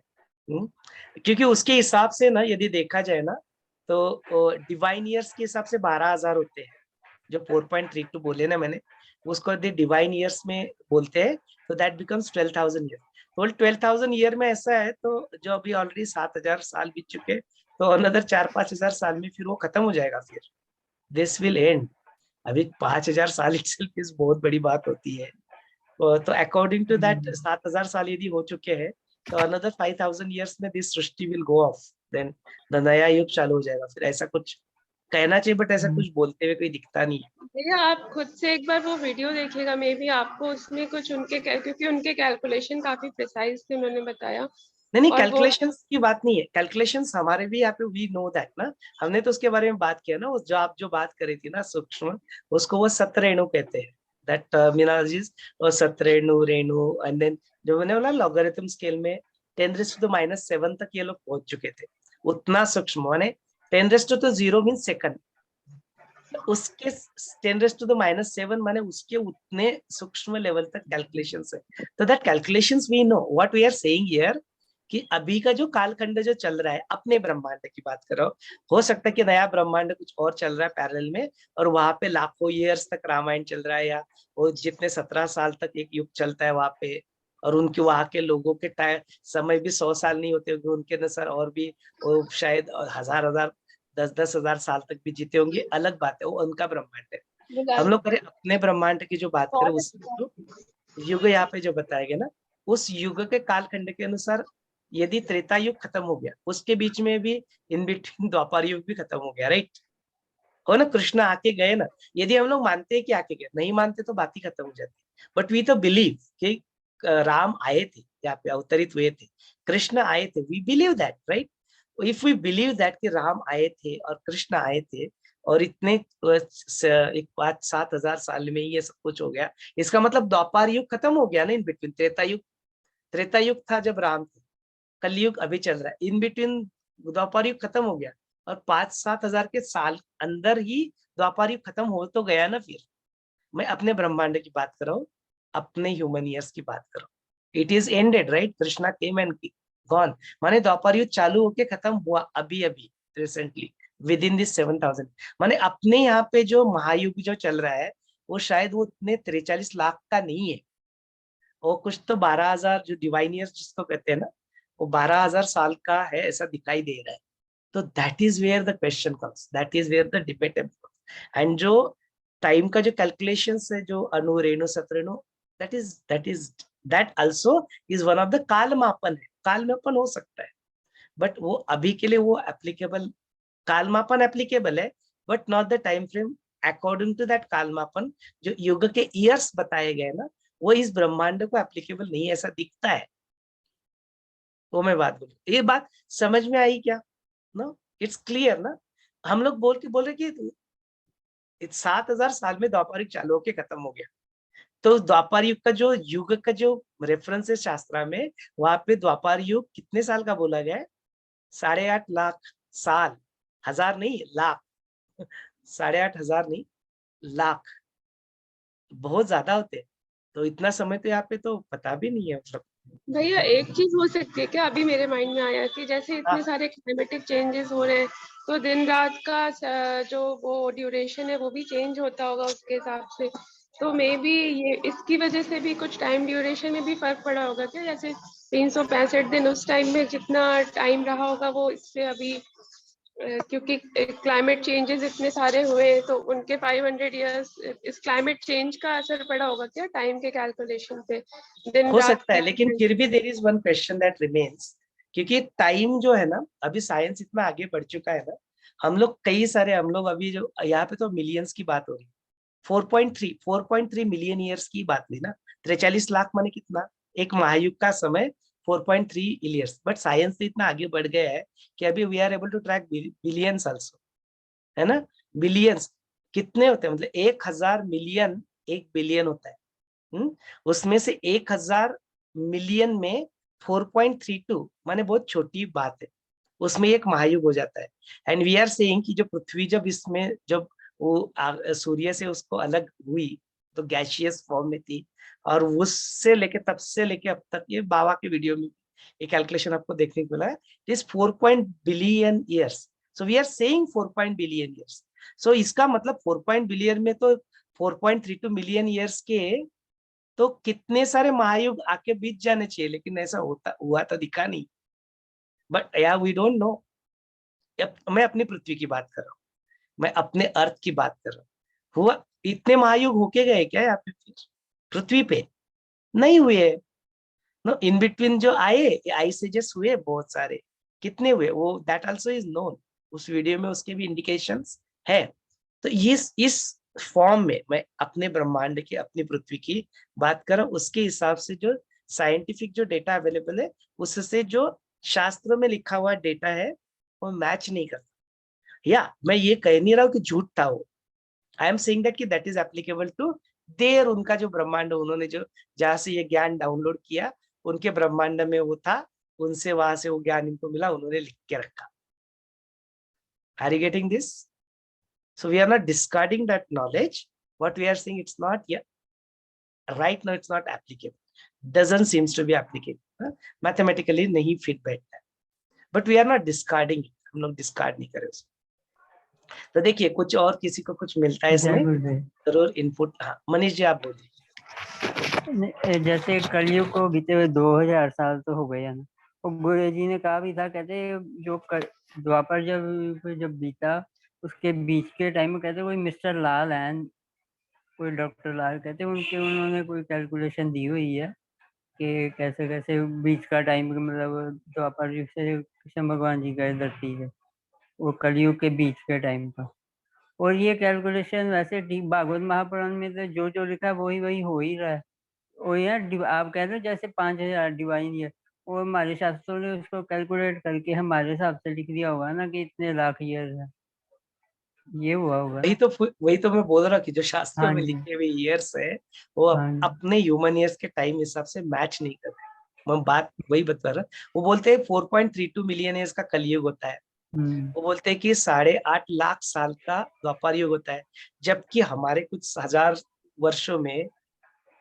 क्योंकि उसके हिसाब से ना, यदि देखा जाए ना, तो डिवाइन ईयर्स के हिसाब से 12,000 होते हैं। जो 4.32 बोले ना मैंने, उसको यदि डिवाइन ईयर्स में बोलते हैं तो दैट बिकम्स 12,000 ईयर। तो 12,000 ईयर में ऐसा है, तो जो अभी ऑलरेडी 7,000 साल बीत चुके, तो अनदर 4-5 हजार साल में फिर वो खत्म हो जाएगा, फिर दिस विल एंड। अभी 5,000 साल इटसेल्फ इज बहुत बड़ी बात होती है। तो अकॉर्डिंग टू दैट 7,000 साल यदि हो चुके हैं, तो अनदर 5,000 ईयर्स में दिस सृष्टि will go off, then the नया युग चालू हो जाएगा। फिर ऐसा कुछ कहना चाहिए, बट ऐसा कुछ बोलते हुए कोई दिखता नहीं है। भैया आप खुद से एक बार वो वीडियो देखिएगा, मे बी आपको उसमें कुछ उनके, क्योंकि उनके कैलकुलेशन काफी प्रिसाइज थे, उन्होंने बताया। नहीं, और वो कैलकुलेशंस की बात नहीं है, कैलकुलेशंस हमारे भी यहाँ पे वी नो दैट ना, हमने तो उसके बारे में बात किया ना। वो जो आप जो बात कर रही थी ना सूक्ष्म, उसको वो सतरेणु कहते हैं, दैट टर्मिनोलॉजी, और सतरेणु, रेणु, एंड देन जो मैंने बोला लॉगरिथम स्केल में 10⁻⁻7 तक ये लोग पहुंच चुके थे। उतना सूक्ष्म, माने 10⁻0 मीन सेकंड, उसके 10⁻⁻7 माने उसके उतने सूक्ष्म लेवल तक कैलकुलेशंस है। तो that calculations we know what we are saying here, कि अभी का जो कालखंड जो चल रहा है, अपने ब्रह्मांड की बात करो, हो सकता है कि नया ब्रह्मांड कुछ और चल रहा है पैरेलल में, और वहां पे लाखों ईयर्स तक रामायण चल रहा है, या वो जितने 17 साल तक एक युग चलता है वहां पे, और उनके वहां के लोगों के टाइम समय भी 100 साल नहीं होते होंगे उनके अनुसार, और भी वो शायद हजार हजार 10-10 हजार साल तक भी जीते होंगे, अलग बात है, वो उनका ब्रह्मांड है। हम लोग करें अपने ब्रह्मांड की जो बात करें, उस युग यहाँ पे जो बताया गया ना, उस युग के कालखंड के अनुसार यदि त्रेता युग खत्म हो गया, उसके बीच में भी इन बिटवीन द्वापर युग भी खत्म हो गया, राइट हो ना। कृष्ण आके गए ना, यदि हम लोग मानते हैं कि आके गए, नहीं मानते तो बात ही खत्म हो जाती। बट वी तो बिलीव कि राम आए थे, यहाँ पे अवतरित हुए थे, कृष्ण आए थे, we believe that, right. If we believe that कि राम आए थे और कृष्ण आए थे, और इतने एक 5-7 हजार साल में ये सब कुछ हो गया, इसका मतलब द्वापर युग खत्म हो गया ना इन बिटवीन। त्रेता युग था जब राम थे, कलयुग अभी चल रहा है, इन बिटवीन द्वापर युग खत्म हो गया, और 5-7 हजार के साल अंदर ही द्वापर युग खत्म हो तो गया ना। फिर मैं अपने ब्रह्मांड की बात कर रहा हूँ, अपने ह्यूमन ईयर्स की बात कर रहा हूँ। It is ended, right, Krishna came and gone, माने द्वापर युग चालू होके खत्म हुआ अभी अभी रिसेंटली, विद इन दिस 7,000। माने अपने यहाँ पे जो महायुग जो चल रहा है, वो शायद वो उतने 43 लाख का नहीं है, वो कुछ तो 12,000 जो डिवाइन ईयर्स जिसको कहते हैं ना, वो 12,000 साल का है, ऐसा दिखाई दे रहा है। तो that is where the question comes, that is where the debate. And जो टाइम का जो कैलकुलेशंस है, जो अणु, रेणु, सतरेणु, that also is one of the काल मापन है, काल मापन हो सकता है, बट वो अभी के लिए वो एप्लीकेबल, काल मापन एप्लीकेबल है, but not the time frame according to that काल मापन। जो युग के ईयर्स बताए गए ना, वो इस ब्रह्मांड को एप्लीकेबल नहीं, ऐसा दिखता है। वो मैं बात बोलूं, ये बात समझ में आई क्या ना? इट्स क्लियर ना। हम लोग बोल रहे कि 7,000 साल में द्वापर युग चालू होके खत्म हो गया, तो द्वापर युग का जो युग का जो रेफरेंस है शास्त्र में, वहां पे द्वापर युग कितने साल का बोला गया है? 8.5 लाख साल, हजार नहीं, लाख। 8.5 हजार नहीं, लाख, बहुत ज्यादा होते हैं। तो इतना समय तो यहाँ पे तो पता भी नहीं है, मतलब। भैया एक चीज हो सकती है क्या, अभी मेरे माइंड में आया कि जैसे इतने हाँ, सारे क्लाइमेटिक चेंजेस हो रहे हैं, तो दिन रात का जो वो ड्यूरेशन है वो भी चेंज होता होगा उसके हिसाब से। तो मे बी ये इसकी वजह से भी कुछ टाइम ड्यूरेशन में भी फर्क पड़ा होगा क्या, जैसे 365 दिन उस टाइम में जितना टाइम रहा होगा वो इससे अभी क्योंकि क्लाइमेट चेंजेस इतने सारे हुए, तो उनके 500 इयर्स इस क्लाइमेट चेंज का असर पड़ा होगा क्या टाइम के कैलकुलेशन पे, दिन हो रात सकता है, की लेकिन फिर भी there is one question that remains, क्योंकि टाइम जो है ना, अभी साइंस इतना आगे बढ़ चुका है ना, हम लोग कई सारे, हम लोग अभी जो यहाँ पे तो मिलियंस की बात हो रही है, 4.3 मिलियन ईयर्स की बात हुई ना, 43 लाख माने कितना, एक महायुग का समय 4.3 ईयर्स। बट साइंस इतना आगे बढ़ गया है कि अभी we are able to track billions also, है ना। बिलियंस कितने होते हैं, मतलब 1000 मिलियन 1 बिलियन होता है। उसमें से 1000 मिलियन में 4.32 माने बहुत छोटी बात है, उसमें एक महायुग हो जाता है। एंड वी आर सेइंग कि जो पृथ्वी जब इसमें जब वो सूर्य से उसको अलग हुई तो गैसियस फॉर्म में थी, और उससे लेके तब से लेके अब तक, ये बाबा के वीडियो में ये कैलकुलेशन आपको देखने को मिला है, it is 4 billion years. So we are saying 4 billion years. So इसका मतलब 4 बिलियन में तो 4.32 मिलियन ईयर्स के तो कितने सारे महायुग आके बीत जाने चाहिए, लेकिन ऐसा होता हुआ तो दिखा नहीं। बट या वी डोंट नो। मैं अपनी पृथ्वी की बात कर रहा हूँ, मैं अपने अर्थ की बात कर रहा हूँ। हुआ इतने महायुग होके गए क्या यहाँ पे, फिर पृथ्वी पे नहीं हुए। नो, इन बिटवीन जो आए आइसेजेस हुए बहुत सारे, कितने हुए वो दैट आल्सो इज नोन। उस वीडियो में उसके भी इंडिकेशंस है। तो इस फॉर्म में मैं अपने ब्रह्मांड की, अपनी पृथ्वी की बात कर रहा हूँ, उसके हिसाब से जो साइंटिफिक जो डेटा अवेलेबल है, उससे जो शास्त्रों में लिखा हुआ डेटा है वो मैच नहीं करता। या मैं ये कह नहीं रहा हूँ कि झूठ था वो, आई एम सेइंग दैट कि that is applicable to there, उनका जो ब्रह्मांड, उन्होंने जो जहां से ये ज्ञान डाउनलोड किया, उनके ब्रह्मांड में वो था, उनसे वहां से वो ज्ञान इनको मिला, उन्होंने लिख के रखा। Are you getting this? So we are not discarding that knowledge. What we are saying, it's not, yeah, right now it's not applicable. Doesn't seems to be applicable. Mathematically नहीं fit बैठता है. But we are not discarding it. हम लोग discard नहीं करें उसको. तो देखिए, कुछ और किसी को कुछ मिलता है इसमें, जरूर इनपुट। हाँ मनीष जी आप बोलिए। जैसे कलयुग को बीते हुए 2000 साल तो हो गए है ना, और गुरु जी ने कहा भी था, कहते जो द्वापर जब बीता उसके बीच के टाइम में, कहते कोई मिस्टर लाल है, कोई डॉक्टर लाल, कहते उन्होंने कोई कैलकुलेशन दी हुई है कि कैसे कैसे बीच का टाइम, मतलब द्वापर युग से कृष्ण भगवान जी गए धरती है, वो कलयुग के बीच के टाइम का। और ये कैलकुलेशन वैसे ठीक भागवत महापुराण में तो जो जो लिखा है वही हो ही रहा है। और यार आप कह रहे हो जैसे 5000 डिवाइन ईयर, और हमारे शास्त्रों ने उसको कैलकुलेट करके हमारे हिसाब से लिख दिया होगा ना कि इतने लाख ईयर है, ये हुआ होगा। वही तो मैं बोल रहा कि जो शास्त्रों में हाँ जी, लिखे हुए ईयर्स है वो हाँ जी, अपने ह्यूमन ईयर्स के टाइम हिसाब से मैच नहीं कर रहे। मैं बात वही बता रहा, वो बोलते हैं 4.32 मिलियन ईयर्स का कलयुग होता है, वो बोलते हैं कि 8.5 लाख साल का द्वापर युग होता है, जबकि हमारे कुछ हजार वर्षों में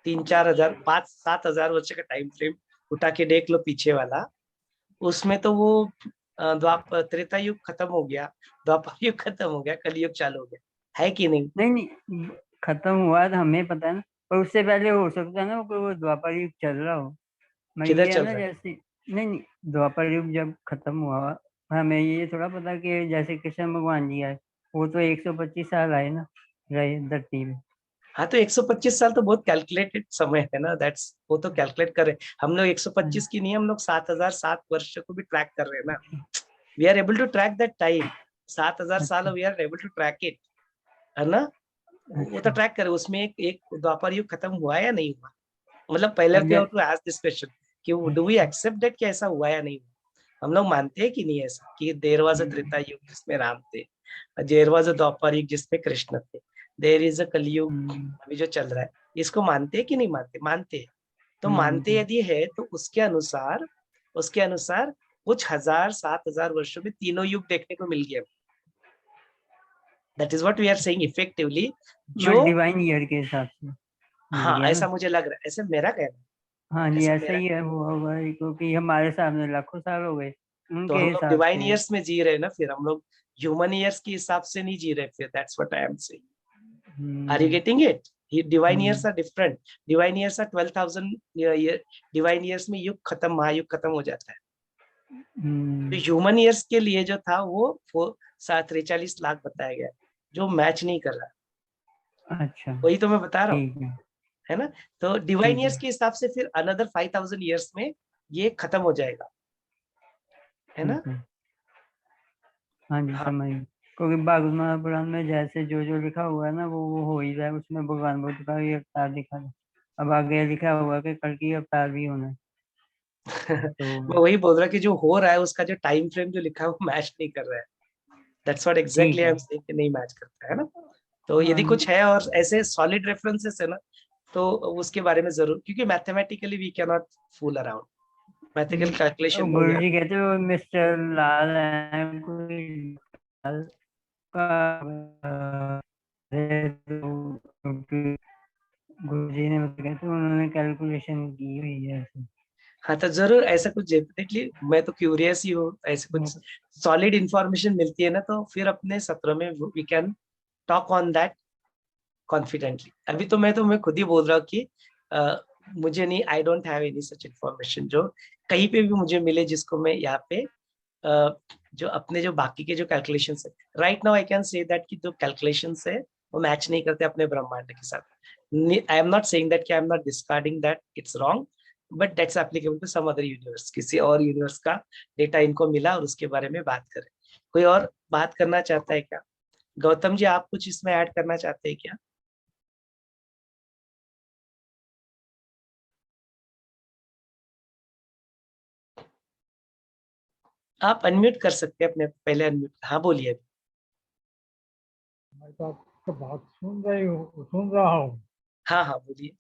3-4 हजार 5-7 हजार वर्ष का टाइम फ्रेम उठा के देख लो पीछे वाला, उसमें तो वो द्वापर त्रेता युग खत्म हो गया, द्वापर युग खत्म हो गया, कलयुग चालू हो गया, है कि नहीं? नहीं खत्म हुआ तो हमें पता है ना, पर उससे पहले हो सकता है ना वो द्वापर युग चल रहा हो। मैं किधर ये है चल ना, रहा है? जैसे नहीं द्वापर युग जब खत्म हुआ, हमें ये थोड़ा पता कि जैसे कृष्ण भगवान जी आए, वो तो 125 साल आए ना रहे धरती में। हाँ तो 125 साल तो बहुत कैलकुलेटेड समय है ना, दैट्स, वो तो कैलकुलेट कर रहे हैं हम लोग। 125 की नहीं, हम लोग 7007 वर्ष को भी ट्रैक कर रहे हैं ना। We are able to track that time, 7000 साल we are able to track it, है ना। वो तो ट्रैक करे, उसमें एक द्वापर युग खत्म हुआ है या नहीं हुआ, मतलब पहले अब we have to ask this question कि डू वी एक्सेप्ट दैट कि ऐसा हुआ या नहीं हुआ। हम लोग मानते हैं कि नहीं ऐसा, कि देयर वाज अ त्रेता युग जिसमें राम थे, देयर वाज अ द्वापर युग जिसमें कृष्ण थे, देयर इज अ कलयुग अभी जो चल रहा है, इसको मानते हैं कि नहीं मानते? मानते हैं। तो मानते यदि है तो उसके अनुसार कुछ 1000-7000 वर्षों में तीनों युग देखने को मिल गया। That is what we are saying effectively, जो डिवाइन ईयर के हिसाब से मिल हाँ गया ऐसा ना। मुझे लग रहा है, ऐसे मेरा कहना है, हाँ जी, ऐसे ऐसा मेरा। ही है, हुआ होगा क्योंकि हमारे सामने लाखों साल हो गए, तो उनके हम लोग हिसाब डिवाइन से। ईयर्स में जी रहे हैं ना, फिर हम लोग ह्यूमन ईयर्स के हिसाब से नहीं जी रहे, फिर that's what I am saying. Are you getting it? Divine years are different. Divine years are 12,000 year. Divine years में युग खत्म, महायुग खत्म हो जाता है। तो ह्यूमन ईयर्स के लिए जो था वो 43 लाख बताया गया, जो मैच नहीं कर रहा। अच्छा वही तो मैं बता रहा हूँ, ठीक है ना। तो डिवाइन ठीक है। ईयर्स के हिसाब से फिर अनदर 5000 ईयर्स में ये खत्म हो जाएगा, है ना। ठीक है, हाँ जी हाँ समझ गई। क्योंकि भागवत पुराण में जैसे जो जो लिखा हुआ है ना वो हो ही रहा है। उसमें भगवान बुद्ध का भी अवतार दिखा है, अब आगे लिखा हुआ है कि कल की अवतार भी होना है। मैं तो वही बोल रहा कि जो हो रहा है उसका जो टाइम फ्रेम जो लिखा है वो मैच नहीं कर रहा है। दैट्स व्हाट ठीक एग्जैक्टली आई है। एम सेइंग कि नहीं मैच करता है ना। तो हाँ यदि कुछ है और ऐसे सॉलिड रेफरेंसेस है ना, तो उसके बारे में जरूर, क्योंकि mathematically we can not fool around, mathematical calculation में गुरु यहाँ जी कहते हो मिस्टर लाल है कोई लाल का क्योंकि गुरु जी ने मतलब कहते उन्होंने कैलकुलेशन की हुई है ऐसे। हाँ, तो जरूर ऐसा कुछ डेफिनेटली, मैं तो क्यूरियस ही हूँ, ऐसे कुछ सॉलिड इंफॉर्मेशन मिलती है ना तो फिर अपने सत्र में we can talk on that confidently. अभी तो मैं खुद ही बोल रहा हूँ कि मुझे नहीं, I don't have any such information जो कहीं पे भी मुझे मिले जिसको मैं यहाँ पे जो अपने जो बाकी के जो कैलकुलेशंस है, right now I can say that कि जो कैलकुलेशंस है वो मैच नहीं करते अपने ब्रह्मांड के साथ। I am not saying that कि I am not discarding that it's wrong, but that's applicable to some other universe, किसी और यूनिवर्स का डेटा इनको मिला और उसके बारे में बात करें। कोई और बात करना चाहता है क्या? गौतम जी, आप कुछ इसमें ऐड करना चाहते हैं क्या? आप अनम्यूट कर सकते हैं अपने, पहले अनम्यूट, हाँ बोलिए। मैं तो आपकी बात सुन रहा हूँ। हाँ हाँ बोलिए।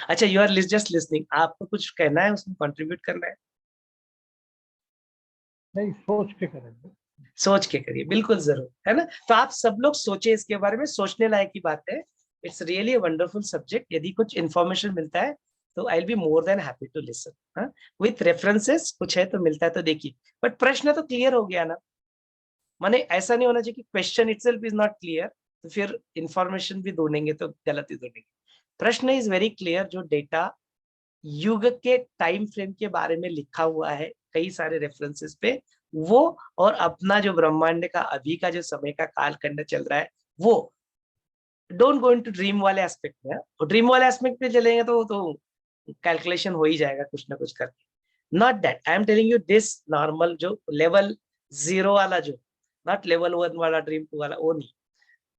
अच्छा, यू आर जस्ट लिसनिंग, आपको कुछ कहना है, उसमें कंट्रीब्यूट करना है? नहीं, सोच के करेंगे। सोच के करिए, बिल्कुल जरूर, है ना। तो आप सब लोग सोचे इसके बारे में, सोचने लायक की बात है। It's really wonderful subject. यदि कुछ इन्फॉर्मेशन मिलता है तो I will be more than happy to listen, with references कुछ है तो मिलता है तो देखिए। बट प्रश्न तो क्लियर हो गया ना, माने ऐसा नहीं होना चाहिए कि question itself is not clear तो फिर इंफॉर्मेशन भी ढूंढेंगे तो गलत ही ढूंढेंगे। प्रश्न इज वेरी क्लियर, जो डेटा युग के टाइम फ्रेम के बारे में लिखा हुआ है कई सारे रेफरेंसेस पे, वो और अपना जो ब्रह्मांड का अभी का जो समय का कालखंड चल रहा है वो, डोंट गो इनटू ड्रीम वाले एस्पेक्ट में। और ड्रीम वाले एस्पेक्ट पे चलेंगे तो कैलकुलेशन हो ही जाएगा कुछ ना कुछ करके। Not that, I am telling you this normal जो लेवल 0 वाला, जो नॉट लेवल 1 वाला, ड्रीम 2 वाला, वो नहीं,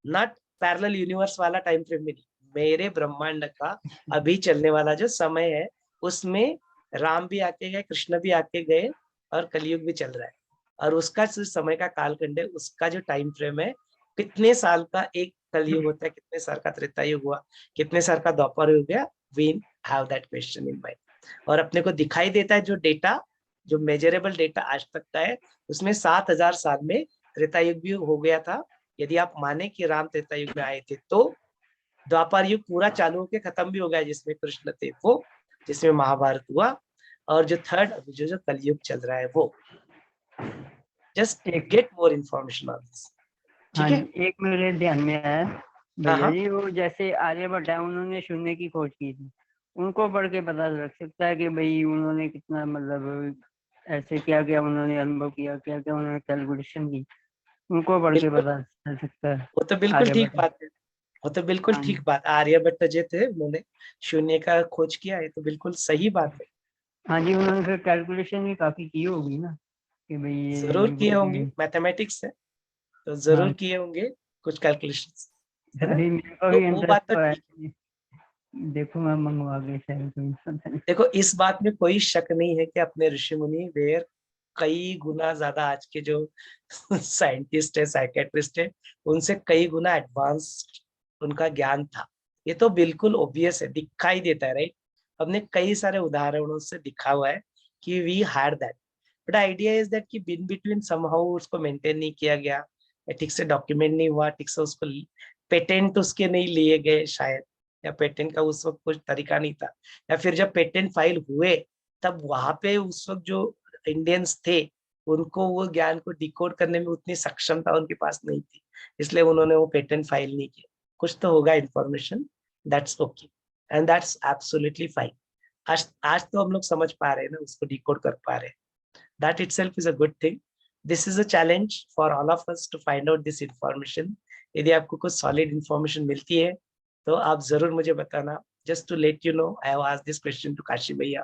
नॉट पैरेलल यूनिवर्स वाला टाइम फ्रेम में नहीं, मेरे ब्रह्मांड का अभी चलने वाला जो समय है उसमें राम भी आके गए, कृष्ण भी आके गए और कलयुग भी चल रहा है। और उसका जो समय का कालखंड है, उसका जो टाइम फ्रेम है, कितने साल का एक कलयुग होता है, कितने साल का त्रेता युग हुआ, कितने साल का द्वापर युग गया, we have that question in mind. और अपने को दिखाई देता है जो डेटा, जो मेजरेबल डेटा आज तक का है, उसमें 7000 साल में त्रेता युग भी हो गया था। यदि आप माने कि राम त्रेता युग में आए थे तो द्वापर युग पूरा चालू होके खत्म भी हो गया, जिसमें कृष्ण थे वो, जिसमें महाभारत हुआ, और जो थर्ड अभी जो कलयुग चल रहा है वो। जस्ट एक get more information on this, हाँ ठीक है? जी, एक मेरे ध्यान में आया हाँ भैया हाँ, जी, वो जैसे आर्यभट्ट है उन्होंने शून्य की खोज की थी, उनको पढ़ के पता लग सकता है कि भाई उन्होंने कितना मतलब ऐसे क्या क्या उन्होंने अनुभव किया, क्या क्या उन्होंने कैलकुलेशन की, उनको पढ़ के बिल्कुल, पता चल सकता है। वो तो बिल्कुल ठीक आर्यभट्ट। बात है। वो तो बिल्कुल हाँ ठीक जी। बात, आर्यभट्ट जो थे उन्होंने शून्य का खोज किया है, तो बिल्कुल सही बात है। हाँ जी, उन्होंने फिर कैलकुलेशन भी काफी की होगी ना कि भाई जरूर किए होंगे, ये मैथमेटिक्स है तो हाँ। जरूर किए होंगे कुछ कैलकुलेशंस, है ना। अभी मेरे को तो भी वो इंटरेस्ट बात तो तो है, ठीक है। देखूंगा मंगवा के शायद कोई, पता नहीं। देखो, इस बात में कोई शक नहीं है कि अपने ऋषि मुनि वेर कई गुना ज्यादा आज के जो साइंटिस्ट है, साइकेट्रिस्ट है, उनसे कई गुना एडवांस्ड उनका ज्ञान था। ये तो बिल्कुल ऑब्वियस है, दिखाई देता है, राइट। हमने कई सारे उदाहरणों से दिखा हुआ है कि we had that, but idea is that कि बिन बिटवीन समहाउ उसको मेंटेन नहीं किया गया, या ठीक से डॉक्यूमेंट नहीं हुआ, ठीक से उसको पेटेंट उसके नहीं लिए गए शायद, या पेटेंट का उस वक्त कुछ तरीका नहीं था, या फिर जब पेटेंट फाइल हुए तब वहां पे उस वक्त जो इंडियंस थे उनको वो ज्ञान को डिकोड करने में उतनी सक्षमता उनके पास नहीं थी, इसलिए उन्होंने वो पेटेंट फाइल नहीं किया। कुछ तो होगा information, that's okay and that's absolutely fine. आज तो हम लोग समझ पा रहे हैं ना, उसको डिकोड कर पा रहे हैं, that itself is a good thing. This is a challenge for all of us to find out this information. यदि आपको कुछ सॉलिड इंफॉर्मेशन मिलती है तो आप जरूर मुझे बताना। Just to let you know, I have asked this question to Kashi भैया,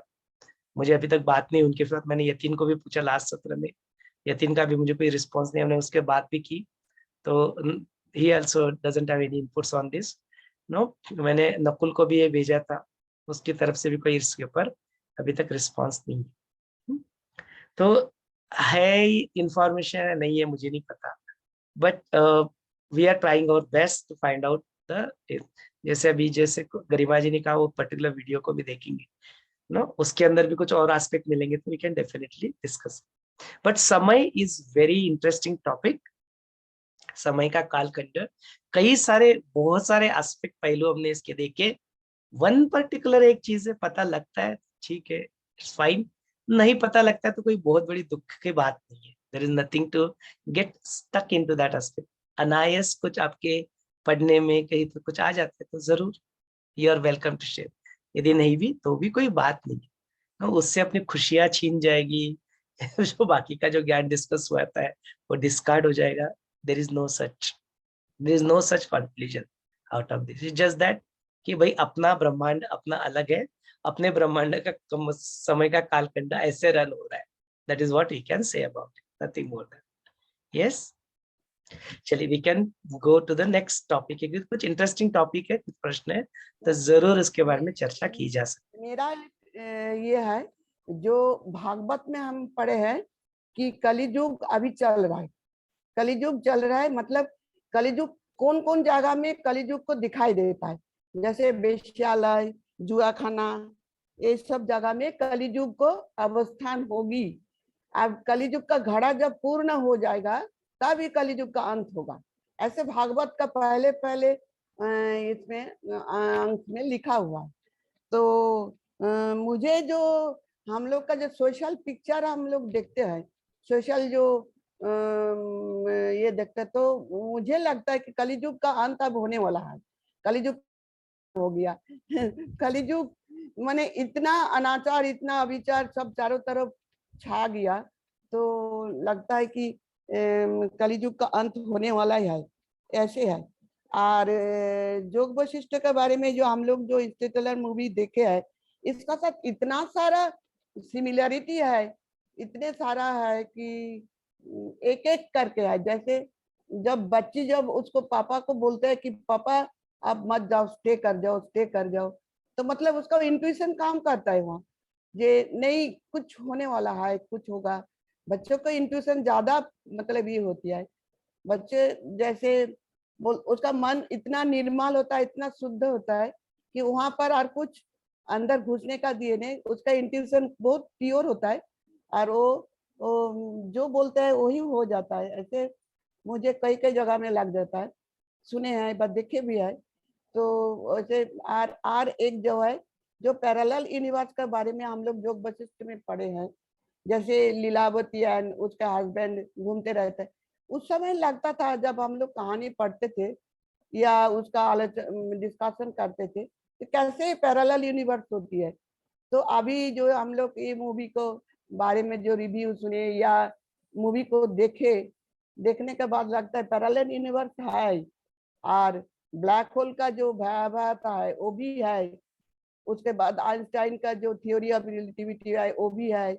मुझे अभी तक बात नहीं उनके साथ, मैंने यतीन को भी पूछा लास्ट सत्र में, यतीन का भी मुझे कोई रिस्पॉन्स नहीं, हमने उसके बात भी की। तो he also doesn't have any inputs on this. No, मैंने नकुल को भी ये भेजा था, उसकी तरफ से भी कोई इसके ऊपर अभी तक रिस्पांस नहीं है। तो है इंफॉर्मेशन है नहीं है मुझे नहीं पता, but we are trying our best to find out the, जैसे अभी जैसे गरिमा जी ने कहा वो पर्टिकुलर वीडियो को भी देखेंगे नो, उसके अंदर भी कुछ और एस्पेक्ट मिलेंगे तो we can definitely discuss. But समय इज वेरी इंटरेस्टिंग टॉपिक। समय का कालखंड, कई सारे बहुत सारे एस्पेक्ट पहलू हमने इसके देखे। वन पर्टिकुलर एक चीज है पता लगता है, ठीक है, इट्स फाइन, नहीं पता लगता है तो कोई बहुत बड़ी दुख की बात नहीं है। There is nothing to get stuck into that aspect. अनायस कुछ आपके पढ़ने में कहीं तो कुछ आ जाता है तो जरूर you are welcome to share, यदि नहीं भी तो भी कोई बात नहीं है, उससे अपनी खुशियां छीन जाएगी जो बाकी का जो ज्ञान डिस्कस हुआ है वो डिस्कार्ड हो जाएगा। There is no such conclusion out of this, is just that कि भाई अपना ब्रह्मांड अपना अलग है, अपने ब्रह्मांड का समय का कालखंड ऐसे रन हो रहा है। That is what we can say about it, nothing more then. Yes, चलिए we can go to the next topic. क्योंकि कुछ इंटरेस्टिंग टॉपिक है, कुछ प्रश्न है तो जरूर इसके बारे में चर्चा की जा सकती है। मेरा ये है, जो भागवत में हम पढ़े हैं कि कलियुग अभी चल रहा है, कलियुग चल रहा है, मतलब कलियुग कौन कौन जगह में कलियुग को दिखाई देता है, जैसे वेश्यालय, जुआखाना, ये सब जगह में कलियुग को अवस्थान होगी। अब कलियुग का घड़ा जब पूर्ण हो जाएगा तब ही कलियुग का अंत होगा, ऐसे भागवत का पहले पहले इसमें अंक में लिखा हुआ है। तो मुझे जो हम लोग का जो सोशल पिक्चर हम लोग देखते हैं, सोशल जो ये देखते हैं, तो मुझे लगता है कि कलियुग का अंत अब होने वाला है, कलियुग हो गया कलियुग माने इतना अनाचार, इतना अविचार सब चारों तरफ छा गया, तो लगता है कि कलियुग का अंत होने वाला ही है, ऐसे है। और योग वशिष्ठ के बारे में जो हम लोग जो इंटरस्टेलर मूवी देखे है, इसका साथ इतना सारा सिमिलरिटी है, इतने सारा है कि एक एक करके है। जैसे जब बच्ची जब उसको पापा को बोलते हैं कि पापा आप मत जाओ, स्टे कर जाओ, स्टे कर जाओ, तो मतलब उसका इंट्यूशन काम करता है वहाँ, ये नहीं कुछ होने वाला है, कुछ होगा। बच्चों को इंट्यूशन ज्यादा मतलब ये होती है, बच्चे जैसे उसका मन इतना निर्मल होता है, इतना शुद्ध होता है कि वहां पर और कुछ अंदर घुसने का दिए नहीं, उसका इंट्यूशन बहुत प्योर होता है और वो जो बोलते हैं वही हो जाता है। ऐसे मुझे कई कई जगह में लग जाता है, सुने हैं, बस देखे भी है। तो वैसे आर एक जो है, जो पैरेलल यूनिवर्स के बारे में हम लोग योग वशिष्ठ में पढ़े हैं, जैसे लीलावती एंड उसका हस्बैंड घूमते रहते हैं, उस समय लगता था जब हम लोग कहानी पढ़ते थे या उसका डिस्कशन करते थे तो कैसे पैरेलल यूनिवर्स होती है। तो अभी जो हम लोग ये मूवी को बारे में जो रिव्यू सुने या मूवी को देखे, देखने के बाद लगता है पैरेलल यूनिवर्स है, और ब्लैक होल का जो भयावहता है वो भी है, उसके बाद आइंस्टाइन का जो थ्योरी ऑफ रिलेटिविटी है वो भी है,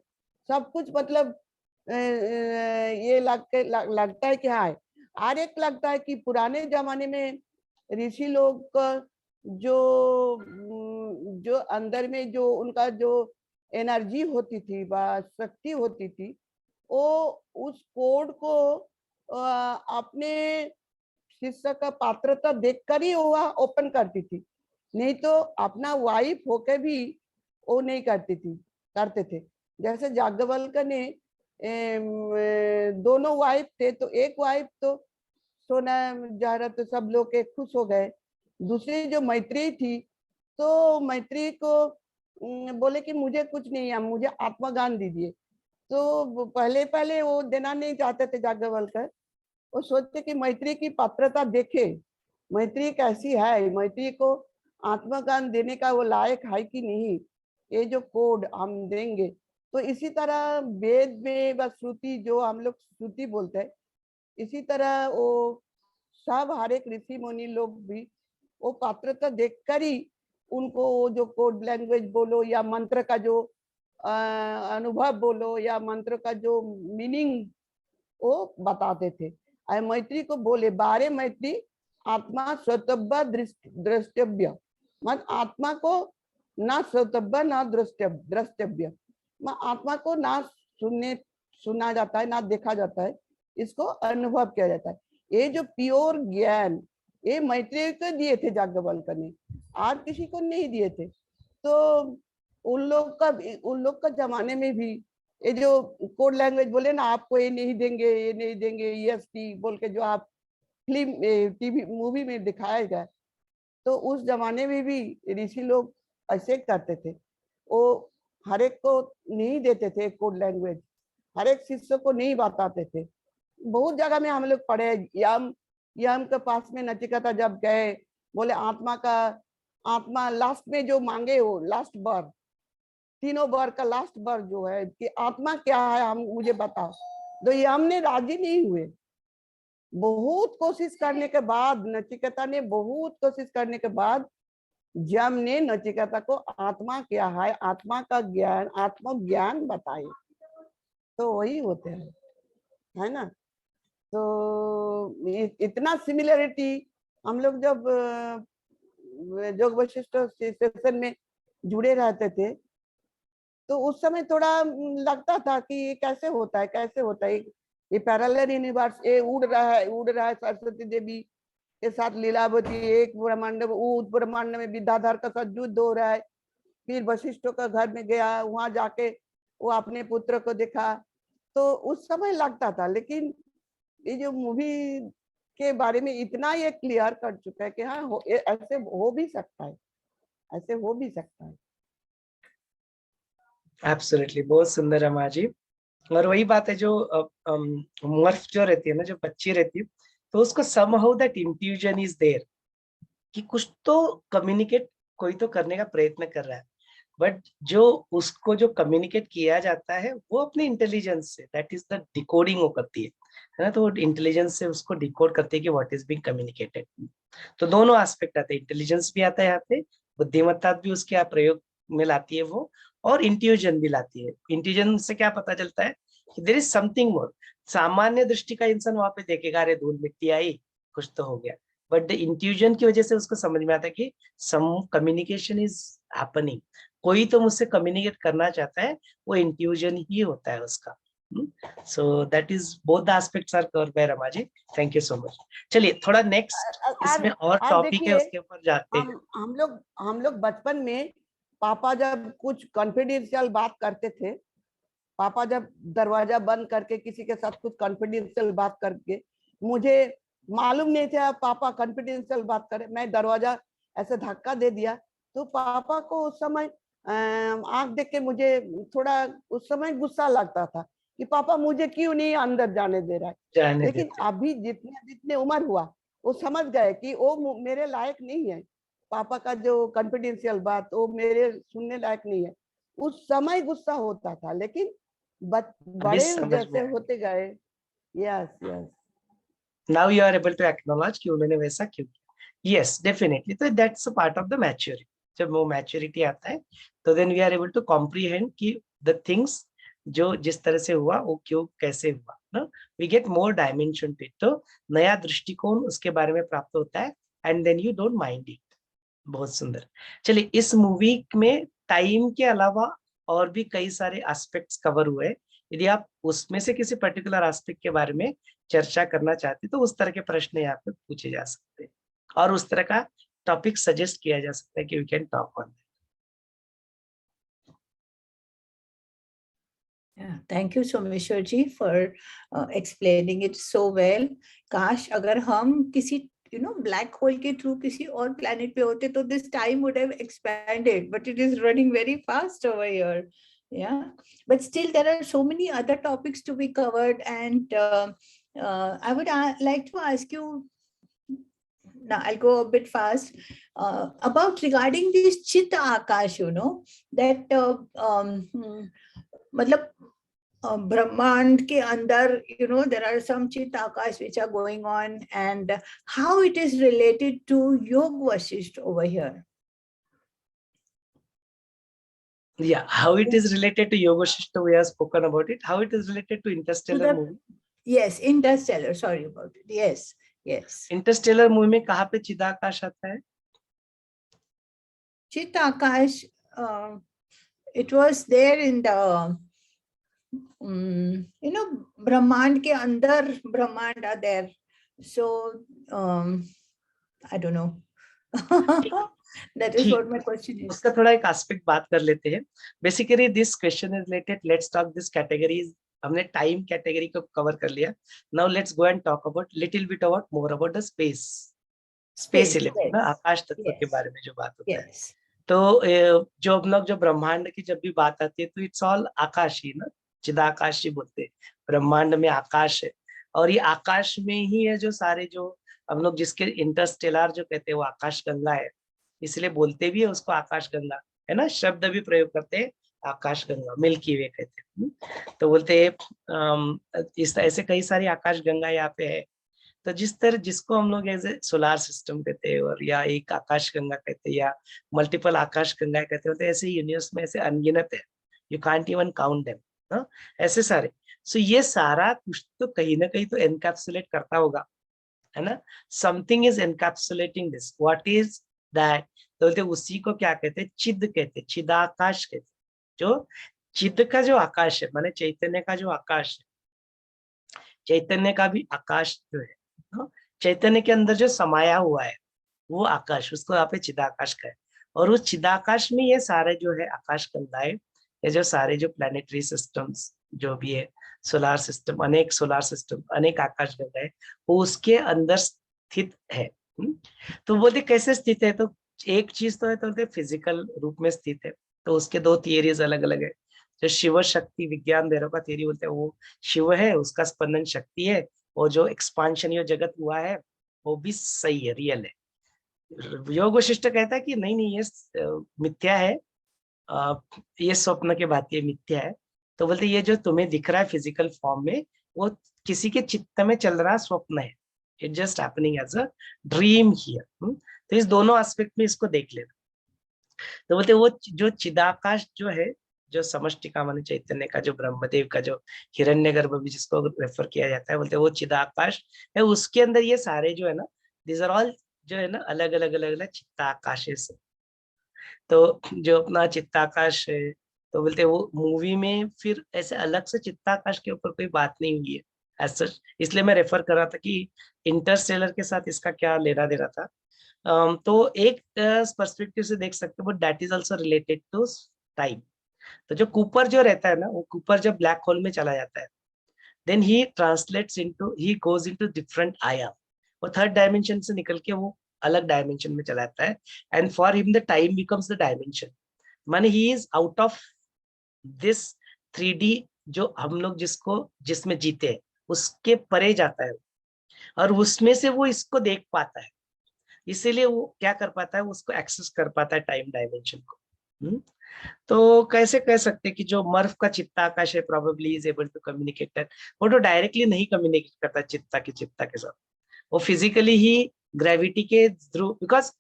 सब कुछ मतलब ये लगता है कि हाँ। और एक लगता है कि पुराने जमाने में ऋषि लोग का जो अंदर में जो उनका जो एनर्जी होती थी व शक्ति होती थी, वो उस कोड को अपने शिष्य का पात्रता देखकर ही वो ओपन करती थी, नहीं तो अपना वाइफ होके भी वो नहीं करते थे। जैसे याज्ञवल्क्य ने दोनों वाइफ थे, तो एक वाइफ तो सोना जहरा तो सब लोग के खुश हो गए, दूसरी जो मैत्री थी तो मैत्री को बोले कि मुझे कुछ नहीं है, मुझे आत्मज्ञान दीजिए। तो पहले पहले वो देना नहीं चाहते थे याज्ञवल्क्य, वो सोचते कि मैत्री की पात्रता देखे, मैत्री कैसी है, मैत्री को आत्मज्ञान देने का वो लायक है कि नहीं, ये जो कोड हम देंगे। तो इसी तरह वेद में व श्रुति, जो हम लोग श्रुति बोलते हैं, इसी तरह वो सब हर एक ऋषि मुनि लोग भी वो पात्रता देखकर ही उनको जो कोड लैंग्वेज बोलो या मंत्र का जो अनुभव बोलो या मंत्र का जो मीनिंग वो बताते थे। मैत्री को बोले, बारे मैत्री आत्मा श्रोतव्य द्रष्टव्य, मत आत्मा को ना श्रोतव्य ना द्रष्टव्य, आत्मा को ना सुना जाता है ना देखा जाता है, इसको अनुभव किया जाता है। ये जो प्योर ज्ञान ये मैत्रेय को दिए थे याज्ञवल्क्य ने, और किसी को नहीं दिए थे। तो उन लोग का जमाने में भी ये जो कोड लैंग्वेज बोले ना, आपको ये नहीं देंगे EST बोल के जो आप फिल्म टीवी मूवी में दिखाया गया, तो उस जमाने में भी ऋषि लोग ऐसे करते थे। वो हर एक को नहीं देते थे कोड लैंग्वेज, हर एक शिष्य को नहीं बताते थे। बहुत जगह में हम लोग पढ़े, यम के पास में नचिकेता जब गए, बोले आत्मा लास्ट में जो मांगे हो, लास्ट बार, तीनों बार का लास्ट बार जो है कि आत्मा क्या है हम मुझे बताओ, तो यम ने राजी नहीं हुए। बहुत कोशिश करने के बाद, नचिकेता ने बहुत कोशिश करने के बाद यम ने नचिकेता को आत्मा क्या है, आत्मा का ज्ञान, आत्मज्ञान बताए। तो वही होते हैं, है ना। तो इतना सिमिलरिटी हम लोग जब योग वशिष्ठ सेशन में जुड़े रहते थे, तो उस समय थोड़ा लगता था कि ये कैसे होता है, ये पैरेलल यूनिवर्स, ये उड़ रहा है सरस्वती देवी के साथ लीलावती, एक ब्रह्मांड ब्रह्मांड में विद्याधर का साथ युद्ध हो रहा है। फिर वशिष्ठों का घर में गया, वहां जाके वो अपने पुत्र को देखा, तो उस समय लगता था। लेकिन ये जो मूवी के बारे में इतना ये क्लियर कर चुका है कि हाँ ऐसे हो भी सकता है। एब्सोल्युटली, बहुत सुंदर रमा जी। और वही बात है जो मर्फ जो रहती है ना, जो बच्ची रहती है, तो उसको somehow that intuition is there कि कुछ तो कम्युनिकेट कोई तो करने का प्रयत्न कर रहा है, बट जो उसको जो कम्युनिकेट किया जाता है वो अपने इंटेलिजेंस से, दैट इज द डिकोडिंग वो करती है ना। तो वो इंटेलिजेंस से उसको डिकोड करती है कि व्हाट इज बीइंग कम्युनिकेटेड। तो दोनों एस्पेक्ट आते हैं, इंटेलिजेंस भी आता है यहाँ पे, बुद्धिमत्ता भी उसके प्रयोग में लाती है वो, और इंट्यूजन भी लाती है। इंट्यूजन से क्या पता चलता है कि देयर इज समथिंग मोर। सामान्य दृष्टि का इंसान वहां पे देखेगा, अरे धूल मिट्टी आई, कुछ तो हो गया, बट द इंट्यूजन की वजह से उसको समझ में आता है कि सम कम्युनिकेशन इज हैपनिंग, कोई तो मुझसे कम्युनिकेट करना चाहता है, वो इंट्यूजन ही होता है उसका। So that is both the aspects are covered by Rama ji, thank you so much. चलिए थोड़ा नेक्स्ट इसमें और टॉपिक है, उसके ऊपर जाते हैं। हम लोग बचपन में पापा जब कुछ कॉन्फिडेंशियल बात करते थे, पापा जब दरवाजा बंद करके किसी के साथ कुछ कॉन्फिडेंशियल बात करके, मुझे मालूम नहीं था पापा कॉन्फिडेंशियल बात करे, मैं दरवाजा ऐसे धक्का दे दिया, तो पापा को उस समय आंख देख के मुझे थोड़ा उस समय गुस्सा लगता था कि पापा मुझे क्यों नहीं अंदर जाने दे रहा है। लेकिन अभी जितने उम्र हुआ, वो समझ गए कि वो मेरे लायक नहीं है, पापा का जो कॉन्फिडेंशियल बात वो मेरे सुनने लायक नहीं है। उस समय गुस्सा होता था, लेकिन बड़े जैसे होते गए, yes now you are able to acknowledge कि उन्होंने वैसा क्यों किया। यस डेफिनेटली, तो that's a part of the maturity. जब वो मैच्योरिटी आता है तो then we are able to comprehend कि द थिंग्स जो जिस तरह से हुआ वो क्यों कैसे हुआ ना, we get more dimension to it, तो नया दृष्टिकोण उसके बारे में प्राप्त होता है, and then you don't mind it. बहुत सुंदर। चलिए, इस मूवी में टाइम के अलावा और भी कई सारे एस्पेक्ट्स कवर हुए। यदि आप उसमें से किसी पर्टिकुलर एस्पेक्ट के बारे में चर्चा करना चाहते हैं तो उस तरह के प्रश्न यहाँ पे पूछे जा सकते हैं, और उस तरह का टॉपिक सजेस्ट किया जा सकता है कि we can talk on. Yeah, thank you Someshwar ji for explaining it so well. काश अगर हम किसी black hole के through किसी और planet पे होते तो this time would have expanded, but it is running very fast over here. Yeah, but still there are so many other topics to be covered, and I would like to ask you now, I'll go a bit fast, about regarding this Chit Akash, that मतलब Brahmand ke andar, there are some Chit Akash which are going on, and how it is related to Yog Vasisht over here. Yeah, how it is related to Yoga Shishta, we have spoken about it. How it is related to Interstellar movie? Yes, Interstellar. Sorry about it. Yes, yes. Interstellar movie में कहाँ पे चिदाकाश आता है? Chit Akash, it was there in the, Brahmand के अंदर Brahmand are there. So, I don't know. That is ठीक, what my question is. उसका थोड़ा एक एस्पेक्ट बात कर लेते हैं. Basically this question is related, let's talk this categories. हमने टाइम कैटेगरी को कवर कर लिया. Now let's go and talk about little bit about more about the space. Space element ना, आकाश तत्व के बारे में जो बात होता है. Yes. तो जो हम लोग जो ब्रह्मांड की जब भी बात आती है तो इट्स ऑल आकाश ही ना, चिदाकाश ही बोलते हैं. ब्रह्मांड में आकाश है और ये आकाश में ही है जो सारे जो हम लोग जिसके इंटरस्टेलर जो कहते हैं वो आकाश गंगा है. इसलिए बोलते भी है उसको आकाश गंगा, है ना, शब्द भी प्रयोग करते हैं आकाश गंगा, मिल्की वे कहते हैं. तो बोलते हैं इस ऐसे कई सारी आकाश गंगा यहाँ पे है. तो जिस तरह जिसको हम लोग एज ए सोलार सिस्टम कहते हैं और या एक आकाश गंगा कहते हैं या मल्टीपल आकाश गंगा कहते हैं, ऐसे यूनिवर्स में ऐसे अनगिनत है, you can't even count them, ऐसे सारे. सो ये सारा कुछ तो कहीं ना कहीं तो एनकैप्सुलेट करता होगा, है ना. Something is encapsulating this. What is that? तो बोलते उसी को क्या कहते हैं? चिद कहते हैं, चिदाकाश कहते हैं. जो चिद का जो आकाश है माने चैतन्य का जो आकाश है, चैतन्य का भी आकाश जो है, चैतन्य के अंदर जो समाया हुआ है वो आकाश, उसको यहाँ पे चिदाकाश का है. और उस चिदाकाश में ये सारे जो है आकाश गंगाएं, ये जो सारे जो प्लानिटरी सिस्टम्स जो भी है, सोलार सिस्टम, अनेक सोलार सिस्टम, अनेक आकाश गंगाएं, वो उसके अंदर स्थित है. तो बोलते कैसे स्थित है? तो एक चीज तो है, तो फिजिकल रूप में स्थित है. तो उसके दो थियरीज अलग अलग है. जो शिव शक्ति विज्ञान देरों का थियरी बोलते हैं वो शिव है, उसका स्पंदन शक्ति है, और जो एक्सपांशन ये जगत हुआ है वो भी सही है, रियल है. योग वशिष्ठ कहता है कि नहीं नहीं ये मिथ्या है, ये स्वप्न के भांति मिथ्या है. तो बोलते ये जो तुम्हें दिख रहा है फिजिकल फॉर्म में वो किसी के चित्त में चल रहा स्वप्न है. It just happening as a dream here. तो इस दोनों एस्पेक्ट में इसको देख लेना. तो बोलते वो जो चिदाकाश जो है, जो समष्टि का माने चैतन्य का, जो ब्रह्मदेव का जो हिरण्यगर्भ भी जिसको रेफर किया जाता है, बोलते वो चिदाकाश है. उसके अंदर ये सारे जो है ना, दिस आर ऑल जो है ना अलग अलग अलग अलग चित्ताकाश से. तो जो अपना चित्ताकाश है, तो बोलते वो मूवी में फिर ऐसे अलग से चित्ताकाश के ऊपर कोई बात नहीं हुई है ऐसा. इसलिए मैं रेफर कर रहा था कि इंटरस्टेलर के साथ इसका क्या लेना देना था. तो एक पर्सपेक्टिव से देख सकते हो, but that is also related to time. तो जो कूपर जो रहता है ना, वो कूपर जब ब्लैक होल में चला जाता है, then he translates into, he goes into different आयाम. वो थर्ड डायमेंशन से निकल के वो अलग डायमेंशन में चला जाता है. And for him the time becomes the dimension. माने he is out of this 3D जो हम लोग जिसमें जीते हैं उसके परे जाता है, और उसमें से वो इसको देख पाता है. इसीलिए वो क्या कर पाता है, उसको एक्सेस कर पाता है टाइम डायमेंशन को. तो कैसे कह सकते हैं कि जो मर्फ का चित्ताकाश है probably is able to communicate. वो तो डायरेक्टली नहीं कम्युनिकेट करता चित्ता के साथ, वो फिजिकली ही ग्रेविटी के थ्रू, बिकॉज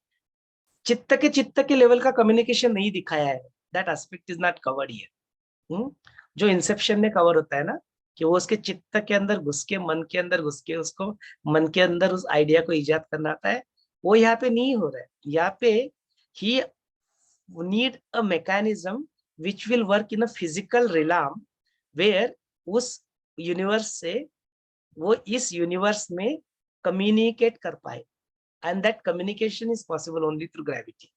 चित्त के लेवल का कम्युनिकेशन नहीं दिखाया है. That aspect is not covered here. जो इंसेप्शन में कवर होता है ना, कि वो उसके चित्त के अंदर घुस के, मन के अंदर घुस के, उसको मन के अंदर उस आइडिया को इजाद करना आता है, वो यहाँ पे नहीं हो रहा है. यहाँ पे ही need a mechanism which will work in a physical realm where उस यूनिवर्स से वो इस यूनिवर्स में कम्युनिकेट कर पाए. And that communication is possible only through gravity.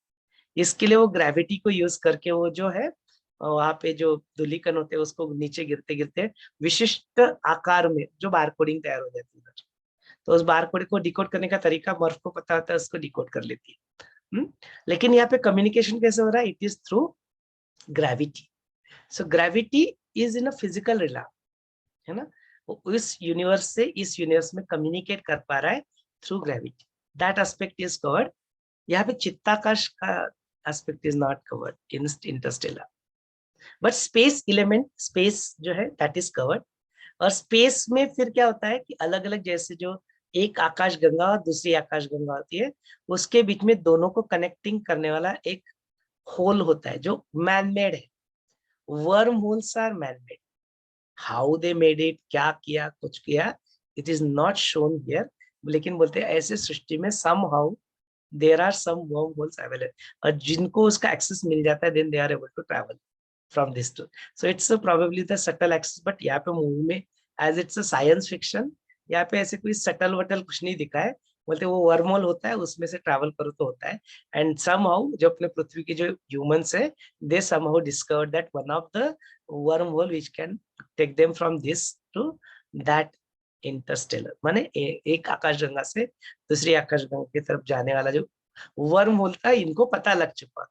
इसके लिए वो ग्रेविटी को यूज करके वो जो है वहां पे जो धूलिकण होते हैं उसको नीचे गिरते गिरते विशिष्ट आकार में जो बारकोडिंग तैयार हो जाती है. तो उस बारकोड को डिकोड करने का तरीका मर्फ को पता होता है, उसको डिकोड कर लेती है. लेकिन यहाँ पे कम्युनिकेशन कैसे हो रहा है? It is through gravity. So gravity is in a physical रिला, है ना. वो इस यूनिवर्स से इस यूनिवर्स में कम्युनिकेट कर पा रहा है through gravity. That aspect is covered. यहाँ पे चित्ताकाश का aspect is not covered in Interstellar. But space element, space जो है दैट इज कवर्ड. और स्पेस में फिर क्या होता है कि अलग अलग, जैसे जो एक आकाश गंगा और दूसरी आकाश गंगा होती है, उसके बीच में दोनों को कनेक्टिंग करने वाला एक होल होता है जो मैन मेड है. Worm holes are man made. How they made it, क्या किया, कुछ किया, it is not shown here. लेकिन बोलते हैं ऐसे सृष्टि में somehow there are some wormholes available, और जिनको उसका एक्सेस मिल जाता है, then they are able to travel from this to, so it's probably the subtle access, but यहाँ पे मूवी में as it's a science fiction, यहाँ पे ऐसे कोई सटल वटल कुछ नहीं दिखा है। बोलते वो वर्महोल होता है, उसमें से ट्रैवल करो तो होता है। एंड somehow जो अपने पृथ्वी के जो ह्यूमंस है, they somehow discovered that one of the wormhole which can take them from this to that Interstellar, माने एक आकाशगंगा से दूसरी आकाशगंगा की तरफ जाने वाला जो वर्म होल था, इनको पता लग चुका,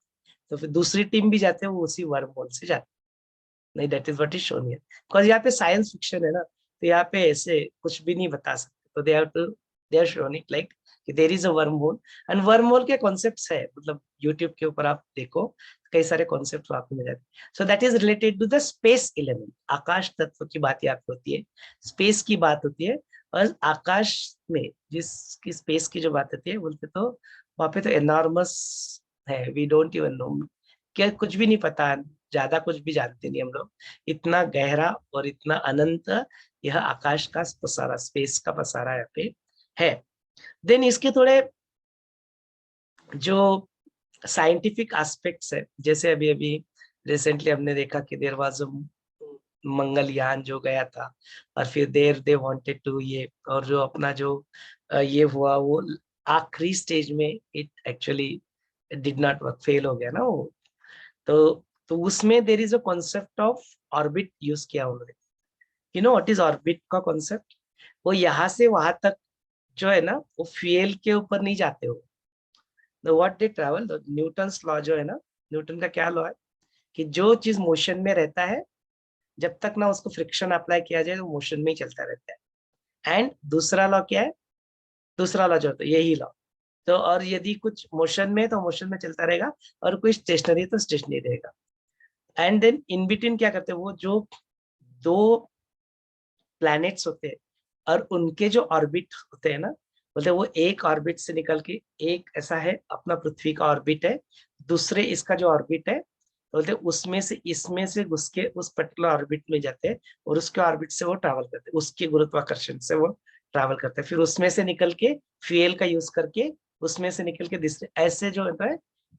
तो फिर दूसरी टीम भी जाते हैं, वो उसी वर्म होल से जाते नहीं। That is what is shown here, because यहाँ पे साइंस फिक्शन है ना, तो यहाँ पे ऐसे कुछ भी नहीं बता सकते, तो दे आर शोइंग लाइक कि there is a worm hole. And worm hole के कॉन्सेप्ट्स है, मतलब यूट्यूब के ऊपर आप देखो, कई सारे कॉन्सेप्ट आपको मिल जाते हैं। So that is related to the space element, आकाश तत्व की बात यहाँ पे होती है, स्पेस की बात होती है। और आकाश में जिसकी स्पेस की जो बात होती है, बोलते तो वहां पे तो एनॉर्मस है, वी डोंट इवन नो, क्या कुछ भी नहीं पता, ज्यादा कुछ भी जानते नहीं हम लोग, इतना गहरा और इतना अनंत यह आकाश का पसारा, स्पेस का पसारा यहाँ पे है। देन इसके थोड़े जो साइंटिफिक एस्पेक्ट्स है, जैसे अभी अभी रिसेंटली हमने देखा कि देयर वाज मंगलयान जो गया था, और फिर दे वांटेड टू ये, और जो अपना जो ये हुआ, वो आखिरी स्टेज में it actually did not work, fail हो गया ना वो। तो उसमें there is a concept of orbit use किया उन्होंने। You know what is orbit का कॉन्सेप्ट? वो यहाँ से वहां तक जो है ना, वो फ्यूल के ऊपर नहीं जाते हो, what they travel, Newton's law जो है ना, न्यूटन का क्या लॉ है कि जो चीज मोशन में रहता है, जब तक ना उसको फ्रिक्शन अप्लाई किया जाए, वो मोशन में ही चलता रहता है। एंड दूसरा लॉ क्या है? दूसरा लॉ जो होता है यही लॉ, तो और यदि कुछ मोशन में है तो मोशन में चलता रहेगा, और कोई स्टेशनरी तो स्टेशनरी रहेगा। एंड देन इन बिटवीन क्या करते हैं, वो जो दो प्लैनेट्स होते हैं और उनके जो ऑर्बिट होते हैं ना, बोलते वो एक ऑर्बिट से निकल के, एक ऐसा है अपना पृथ्वी का ऑर्बिट है, दूसरे इसका जो ऑर्बिट है, बोलते उसमें से इसमें से घुस के उस पर्टिकुलर ऑर्बिट में जाते हैं, और उसके ऑर्बिट से वो ट्रैवल करते हैं, उसके गुरुत्वाकर्षण से वो ट्रैवल करते हैं, फिर उसमें से निकल के फ्यूल का यूज करके, उसमें से निकल के दूसरे, ऐसे जो होता है,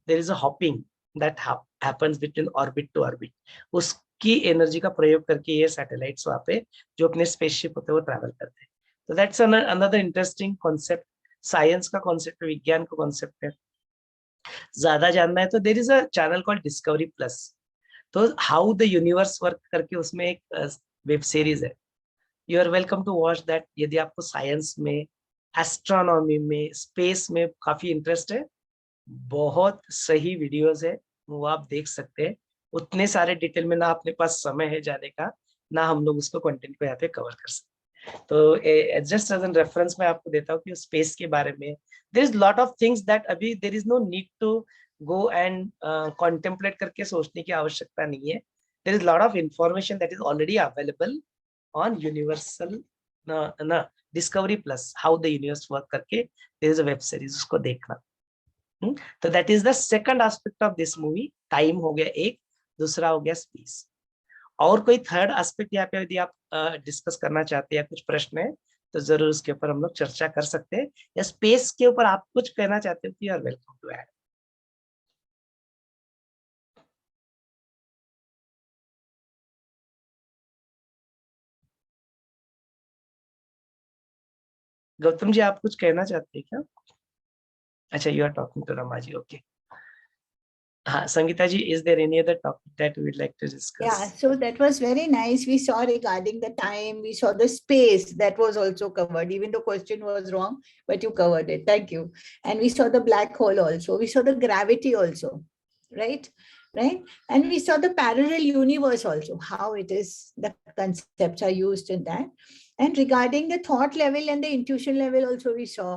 there is a hopping that happens between orbit to orbit, उसकी एनर्जी का प्रयोग करके ये सैटेलाइट्स वहां पे जो अपने स्पेसशिप होते हैं वो ट्रैवल करते हैं। तो that's another interesting concept, science का कॉन्सेप्ट, विज्ञान का कॉन्सेप्ट है। ज्यादा जानना है तो there is a channel called Discovery Plus, तो हाउ द यूनिवर्स वर्क करके उसमें एक वेब सीरीज है, you are welcome to watch that. यदि आपको साइंस में, एस्ट्रोनॉमी में, स्पेस में काफी इंटरेस्ट है, बहुत सही वीडियोस है, वो आप देख सकते हैं। उतने सारे डिटेल में ना अपने पास समय है जाने का, ना हम लोग उसको कंटेंट को यहाँ पे कवर कर सकते। तो जस्ट एज एन रेफरेंस मैं आपको देता हूँ कि स्पेस के बारे में there is lot of things that अभी there is no need to go and contemplate करके सोचने की आवश्यकता नहीं है। There is lot of information that is already available on universal ना discovery plus, how the universe work करके there is a web series, उसको देखना। तो that is the second aspect of this movie. Time हो गया एक, दूसरा हो गया स्पेस। और कोई थर्ड एस्पेक्ट यहाँ पे यदि आप डिस्कस करना चाहते हैं या कुछ प्रश्न है तो जरूर उसके ऊपर हम लोग चर्चा कर सकते हैं, या स्पेस के ऊपर आप कुछ कहना चाहते हो, you are welcome to add. Gautam ji आप कुछ कहना चाहते हैं क्या? अच्छा, you are talking to Rama ji, okay. हाँ संगीता जी, is there any other topic that we would like to discuss? Yeah, so that was very nice. We saw regarding the time, we saw the space that was also covered, even though question was wrong, but you covered it. Thank you. And we saw the black hole also. We saw the gravity also, right? Right. And we saw the parallel universe also, how it is, the concepts are used in that. And regarding the thought level and the intuition level also, we saw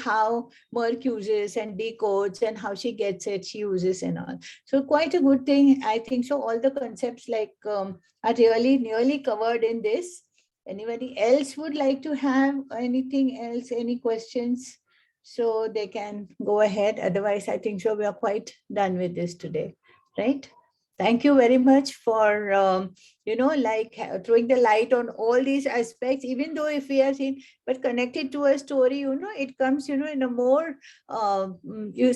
how Merck uses and decodes and how she gets it, she uses and all. So quite a good thing, I think. So all the concepts like are really nearly covered in this. Anybody else would like to have anything else, any questions? So they can go ahead. Otherwise, I think so we are quite done with this today, right? Thank you very much for, like throwing the light on all these aspects, even though if we have seen, but connected to a story, it comes, in a more, you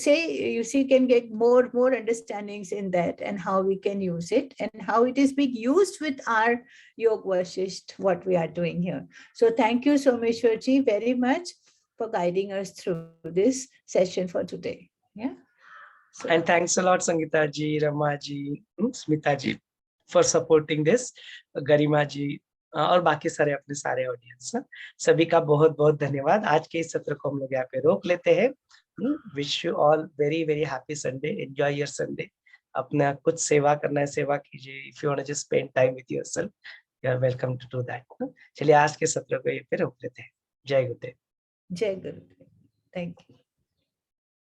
can get more understandings in that and how we can use it and how it is being used with our Yog Vasisht, what we are doing here. So thank you, Someshwarji, very much for guiding us through this session for today. Yeah. So, And thanks a lot, Sangeeta ji, Rama ji, Smita ji, for supporting this. गरिमा जी और बाकी सारे अपने सारे audience, सभी का बहुत बहुत धन्यवाद। आज के इस सत्र को हम लोग यहाँ पे रोक लेते हैं। Wish you all very very happy Sunday, enjoy your Sunday. अपना कुछ सेवा करना है, सेवा कीजिए। If you want to just spend time with yourself, you are welcome to do that. चलिए आज के सत्र को ये पे रोक लेते हैं। जय गुरुदेव। Jai Gurudev. Thank you.